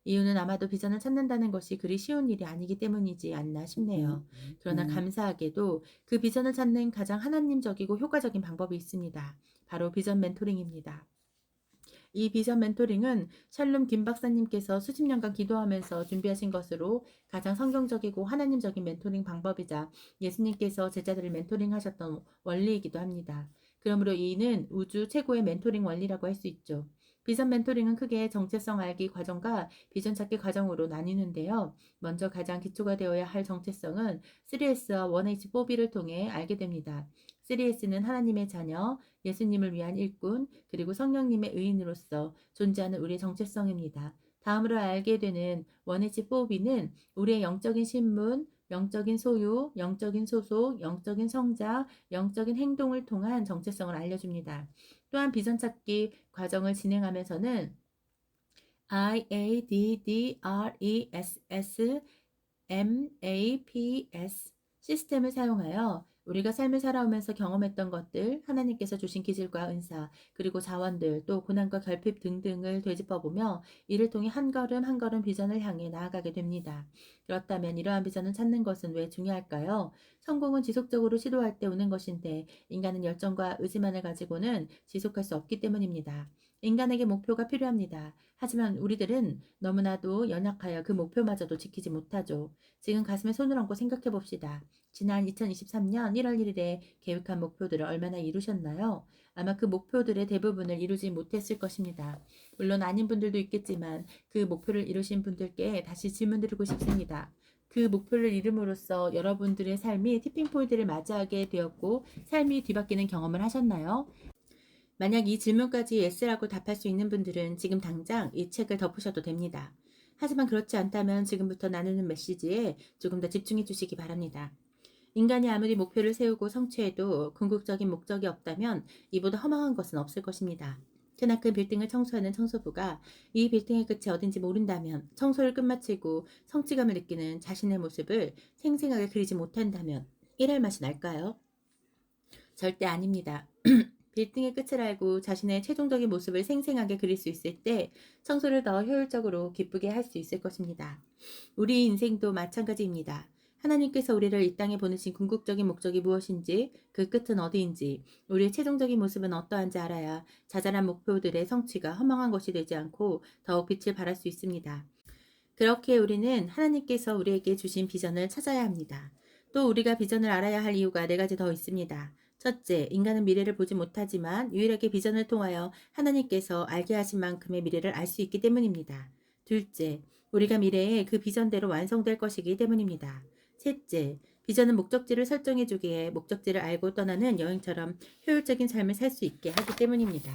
Speaker 1: 이유는 아마도 비전을 찾는다는 것이 그리 쉬운 일이 아니기 때문이지 않나 싶네요. 그러나 감사하게도 그 비전을 찾는 가장 하나님적이고 효과적인 방법이 있습니다. 바로 비전 멘토링입니다. 이 비전 멘토링은 샬롬 김 박사님께서 수십 년간 기도하면서 준비하신 것으로 가장 성경적이고 하나님적인 멘토링 방법이자 예수님께서 제자들을 멘토링하셨던 원리이기도 합니다. 그러므로 이는 우주 최고의 멘토링 원리라고 할 수 있죠. 비전 멘토링은 크게 정체성 알기 과정과 비전 찾기 과정으로 나뉘는데요. 먼저 가장 기초가 되어야 할 정체성은 3S와 1H4B를 통해 알게 됩니다. 3S는 하나님의 자녀, 예수님을 위한 일꾼, 그리고 성령님의 의인으로서 존재하는 우리의 정체성입니다. 다음으로 알게 되는 1H4B는 우리의 영적인 신분, 영적인 소유, 영적인 소속, 영적인 성장, 영적인 행동을 통한 정체성을 알려줍니다. 또한 비전 찾기 과정을 진행하면서는 IADDRESS 시스템을 사용하여 우리가 삶을 살아오면서 경험했던 것들, 하나님께서 주신 기질과 은사, 그리고 자원들, 또 고난과 결핍 등등을 되짚어보며 이를 통해 한 걸음 한 걸음 비전을 향해 나아가게 됩니다. 그렇다면 이러한 비전을 찾는 것은 왜 중요할까요? 성공은 지속적으로 시도할 때 오는 것인데 인간은 열정과 의지만을 가지고는 지속할 수 없기 때문입니다. 인간에게 목표가 필요합니다. 하지만 우리들은 너무나도 연약하여 그 목표마저도 지키지 못하죠. 지금 가슴에 손을 얹고 생각해 봅시다. 지난 2023년 1월 1일에 계획한 목표들을 얼마나 이루셨나요? 아마 그 목표들의 대부분을 이루지 못했을 것입니다. 물론 아닌 분들도 있겠지만 그 목표를 이루신 분들께 다시 질문드리고 싶습니다. 그 목표를 이름으로써 여러분들의 삶이 티핑포인트를 맞이하게 되었고 삶이 뒤바뀌는 경험을 하셨나요? 만약 이 질문까지 예스라고 답할 수 있는 분들은 지금 당장 이 책을 덮으셔도 됩니다. 하지만 그렇지 않다면 지금부터 나누는 메시지에 조금 더 집중해 주시기 바랍니다. 인간이 아무리 목표를 세우고 성취해도 궁극적인 목적이 없다면 이보다 허망한 것은 없을 것입니다. 크나큰 빌딩을 청소하는 청소부가 이 빌딩의 끝이 어딘지 모른다면 청소를 끝마치고 성취감을 느끼는 자신의 모습을 생생하게 그리지 못한다면 일할 맛이 날까요? 절대 아닙니다. 빌딩의 끝을 알고 자신의 최종적인 모습을 생생하게 그릴 수 있을 때 청소를 더 효율적으로 기쁘게 할 수 있을 것입니다. 우리 인생도 마찬가지입니다. 하나님께서 우리를 이 땅에 보내신 궁극적인 목적이 무엇인지, 그 끝은 어디인지, 우리의 최종적인 모습은 어떠한지 알아야 자잘한 목표들의 성취가 허망한 것이 되지 않고 더욱 빛을 발할 수 있습니다. 그렇게 우리는 하나님께서 우리에게 주신 비전을 찾아야 합니다. 또 우리가 비전을 알아야 할 이유가 4가지 더 있습니다. 첫째, 인간은 미래를 보지 못하지만 유일하게 비전을 통하여 하나님께서 알게 하신 만큼의 미래를 알 수 있기 때문입니다. 둘째, 우리가 미래에 그 비전대로 완성될 것이기 때문입니다. 셋째, 비전은 목적지를 설정해 주기에 목적지를 알고 떠나는 여행처럼 효율적인 삶을 살 수 있게 하기 때문입니다.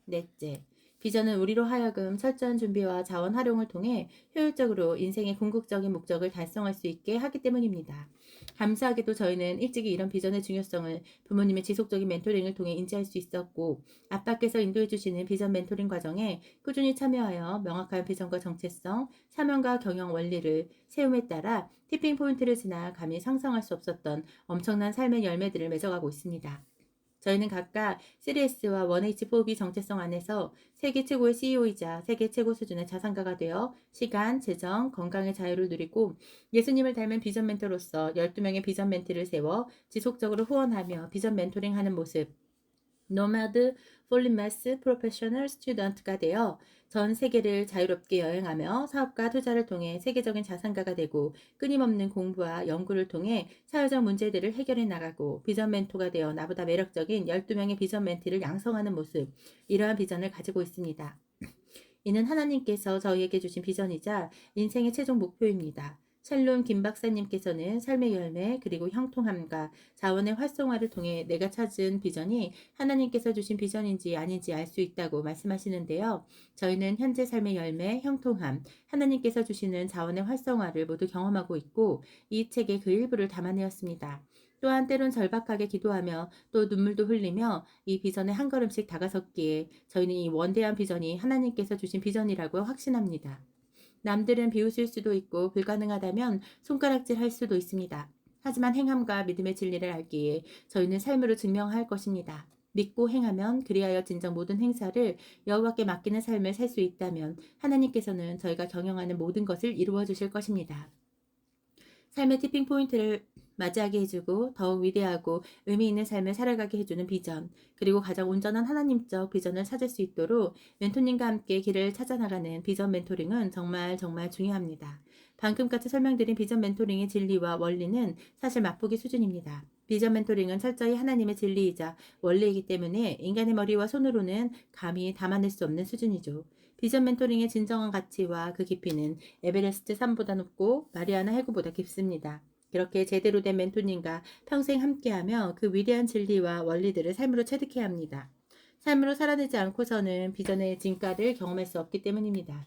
Speaker 1: 넷째, 비전은 우리로 하여금 철저한 준비와 자원 활용을 통해 효율적으로 인생의 궁극적인 목적을 달성할 수 있게 하기 때문입니다. 감사하게도 저희는 일찍이 이런 비전의 중요성을 부모님의 지속적인 멘토링을 통해 인지할 수 있었고 아빠께서 인도해 주시는 비전 멘토링 과정에 꾸준히 참여하여 명확한 비전과 정체성, 사명과 경영 원리를 세움에 따라 티핑 포인트를 지나 감히 상상할 수 없었던 엄청난 삶의 열매들을 맺어가고 있습니다. 저희는 각각 3S와 1H4B 정체성 안에서 세계 최고의 CEO이자 세계 최고 수준의 자산가가 되어 시간, 재정, 건강의 자유를 누리고 예수님을 닮은 비전 멘토로서 12명의 비전 멘티를 세워 지속적으로 후원하며 비전 멘토링하는 모습. 노마드 폴리메스 프로페셔널 스튜던트가 되어 전 세계를 자유롭게 여행하며 사업과 투자를 통해 세계적인 자산가가 되고 끊임없는 공부와 연구를 통해 사회적 문제들을 해결해 나가고 비전 멘토가 되어 나보다 매력적인 12명의 비전 멘티를 양성하는 모습, 이러한 비전을 가지고 있습니다. 이는 하나님께서 저희에게 주신 비전이자 인생의 최종 목표입니다. 샬롬 김 박사님께서는 삶의 열매 그리고 형통함과 자원의 활성화를 통해 내가 찾은 비전이 하나님께서 주신 비전인지 아닌지 알 수 있다고 말씀하시는데요. 저희는 현재 삶의 열매, 형통함, 하나님께서 주시는 자원의 활성화를 모두 경험하고 있고 이 책에 그 일부를 담아내었습니다. 또한 때론 절박하게 기도하며 또 눈물도 흘리며 이 비전에 한 걸음씩 다가섰기에 저희는 이 원대한 비전이 하나님께서 주신 비전이라고 확신합니다. 남들은 비웃을 수도 있고 불가능하다면 손가락질 할 수도 있습니다. 하지만 행함과 믿음의 진리를 알기에 저희는 삶으로 증명할 것입니다. 믿고 행하면 그리하여 진정 모든 행사를 여호와께 맡기는 삶을 살 수 있다면 하나님께서는 저희가 경영하는 모든 것을 이루어 주실 것입니다. 삶의 티핑 포인트를 맞이하게 해주고 더욱 위대하고 의미 있는 삶을 살아가게 해주는 비전, 그리고 가장 온전한 하나님적 비전을 찾을 수 있도록 멘토님과 함께 길을 찾아나가는 비전 멘토링은 정말 정말 중요합니다. 방금까지 설명드린 비전 멘토링의 진리와 원리는 사실 맛보기 수준입니다. 비전 멘토링은 철저히 하나님의 진리이자 원리이기 때문에 인간의 머리와 손으로는 감히 담아낼 수 없는 수준이죠. 비전 멘토링의 진정한 가치와 그 깊이는 에베레스트 산보다 높고 마리아나 해구보다 깊습니다. 그렇게 제대로 된 멘토님과 평생 함께하며 그 위대한 진리와 원리들을 삶으로 체득해야 합니다. 삶으로 살아내지 않고서는 비전의 진가를 경험할 수 없기 때문입니다.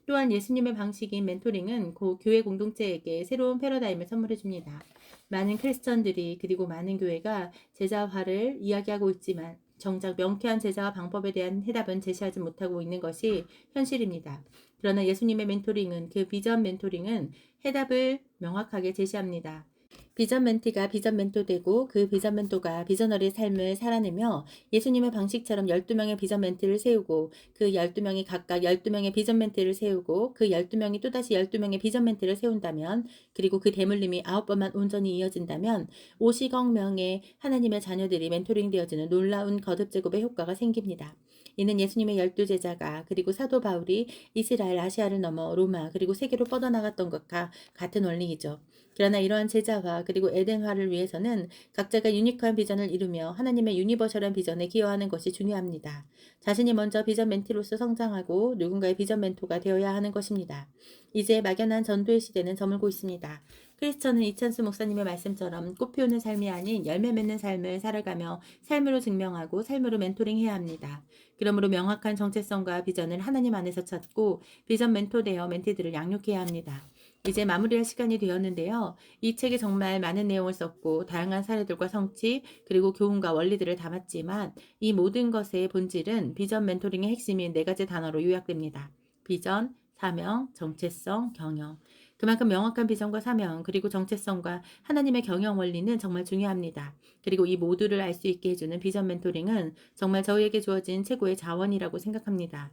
Speaker 1: 또한 예수님의 방식인 멘토링은 교회 공동체에게 새로운 패러다임을 선물해 줍니다. 많은 크리스천들이 그리고 많은 교회가 제자화를 이야기하고 있지만 정작 명쾌한 제자화 방법에 대한 해답은 제시하지 못하고 있는 것이 현실입니다. 그러나 예수님의 멘토링은 그 비전 멘토링은 해답을 명확하게 제시합니다. 비전 멘티가 비전 멘토 되고 그 비전 멘토가 비전너리의 삶을 살아내며 예수님의 방식처럼 12명의 비전 멘티를 세우고 그 12명이 각각 12명의 비전 멘티를 세우고 그 12명이 또다시 12명의 비전 멘티를 세운다면, 그리고 그 대물림이 9번만 온전히 이어진다면 50억 명의 하나님의 자녀들이 멘토링 되어지는 놀라운 거듭제곱의 효과가 생깁니다. 이는 예수님의 12제자가 그리고 사도 바울이 이스라엘, 아시아를 넘어 로마 그리고 세계로 뻗어나갔던 것과 같은 원리이죠. 그러나 이러한 제자화 그리고 에덴화를 위해서는 각자가 유니크한 비전을 이루며 하나님의 유니버셜한 비전에 기여하는 것이 중요합니다. 자신이 먼저 비전 멘티로서 성장하고 누군가의 비전 멘토가 되어야 하는 것입니다. 이제 막연한 전도의 시대는 저물고 있습니다. 크리스천은 이찬수 목사님의 말씀처럼 꽃 피우는 삶이 아닌 열매 맺는 삶을 살아가며 삶으로 증명하고 삶으로 멘토링해야 합니다. 그러므로 명확한 정체성과 비전을 하나님 안에서 찾고 비전 멘토 되어 멘티들을 양육해야 합니다. 이제 마무리할 시간이 되었는데요. 이 책에 정말 많은 내용을 썼고 다양한 사례들과 성취 그리고 교훈과 원리들을 담았지만 이 모든 것의 본질은 비전 멘토링의 핵심인 4가지 단어로 요약됩니다. 비전, 사명, 정체성, 경영. 그만큼 명확한 비전과 사명 그리고 정체성과 하나님의 경영 원리는 정말 중요합니다. 그리고 이 모두를 알 수 있게 해주는 비전 멘토링은 정말 저희에게 주어진 최고의 자원이라고 생각합니다.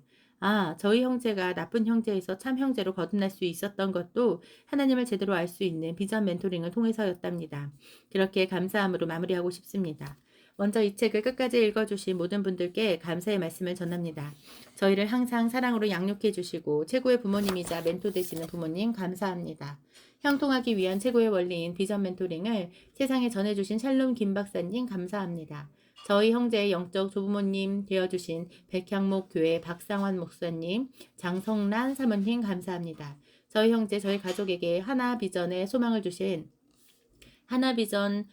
Speaker 1: 저희 형제가 나쁜 형제에서 참 형제로 거듭날 수 있었던 것도 하나님을 제대로 알 수 있는 비전 멘토링을 통해서였답니다. 그렇게 감사함으로 마무리하고 싶습니다. 먼저 이 책을 끝까지 읽어주신 모든 분들께 감사의 말씀을 전합니다. 저희를 항상 사랑으로 양육해 주시고 최고의 부모님이자 멘토 되시는 부모님 감사합니다. 형통하기 위한 최고의 원리인 비전 멘토링을 세상에 전해주신 샬롬 김 박사님 감사합니다. 저희 형제의 영적 조부모님 되어주신 백향목 교회 박상환 목사님, 장성란 사모님 감사합니다. 저희 형제, 저희 가족에게 하나 비전에 소망을 주신 하나비전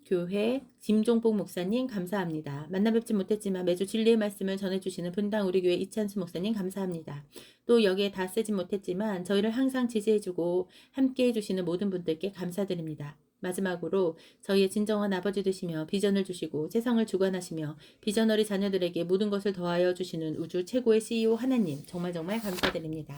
Speaker 1: 교회 김종복 목사님 감사합니다. 만나 뵙지 못했지만 매주 진리의 말씀을 전해주시는 분당 우리 교회 이찬수 목사님 감사합니다. 또 여기에 다 쓰지 못했지만 저희를 항상 지지해주고 함께해 주시는 모든 분들께 감사드립니다. 마지막으로 저희의 진정한 아버지 되시며 비전을 주시고 세상을 주관하시며 비전어리 자녀들에게 모든 것을 더하여 주시는 우주 최고의 CEO 하나님 정말 감사드립니다.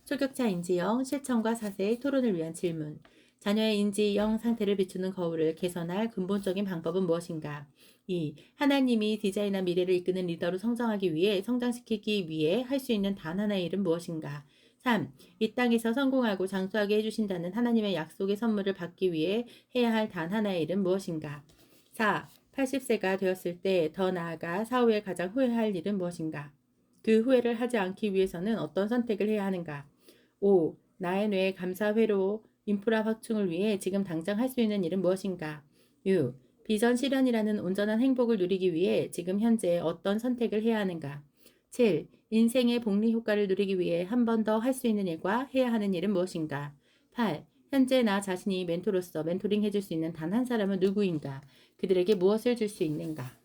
Speaker 1: 초격차 인지영 실천과 사세의 토론을 위한 질문. 자녀의 인지영 상태를 비추는 거울을 개선할 근본적인 방법은 무엇인가? 2. 하나님이 디자인한 미래를 이끄는 리더로 성장하기 위해 성장시키기 위해 할 수 있는 단 하나의 일은 무엇인가? 3. 이 땅에서 성공하고 장수하게 해주신다는 하나님의 약속의 선물을 받기 위해 해야 할 단 하나의 일은 무엇인가? 4. 80세가 되었을 때 더 나아가 사후에 가장 후회할 일은 무엇인가? 그 후회를 하지 않기 위해서는 어떤 선택을 해야 하는가? 5. 나의 뇌 감사 회로 인프라 확충을 위해 지금 당장 할 수 있는 일은 무엇인가? 6. 비전 실현이라는 온전한 행복을 누리기 위해 지금 현재 어떤 선택을 해야 하는가? 7. 인생의 복리 효과를 누리기 위해 한 번 더 할 수 있는 일과 해야 하는 일은 무엇인가? 8. 현재 나 자신이 멘토로서 멘토링 해줄 수 있는 단 한 사람은 누구인가? 그들에게 무엇을 줄 수 있는가?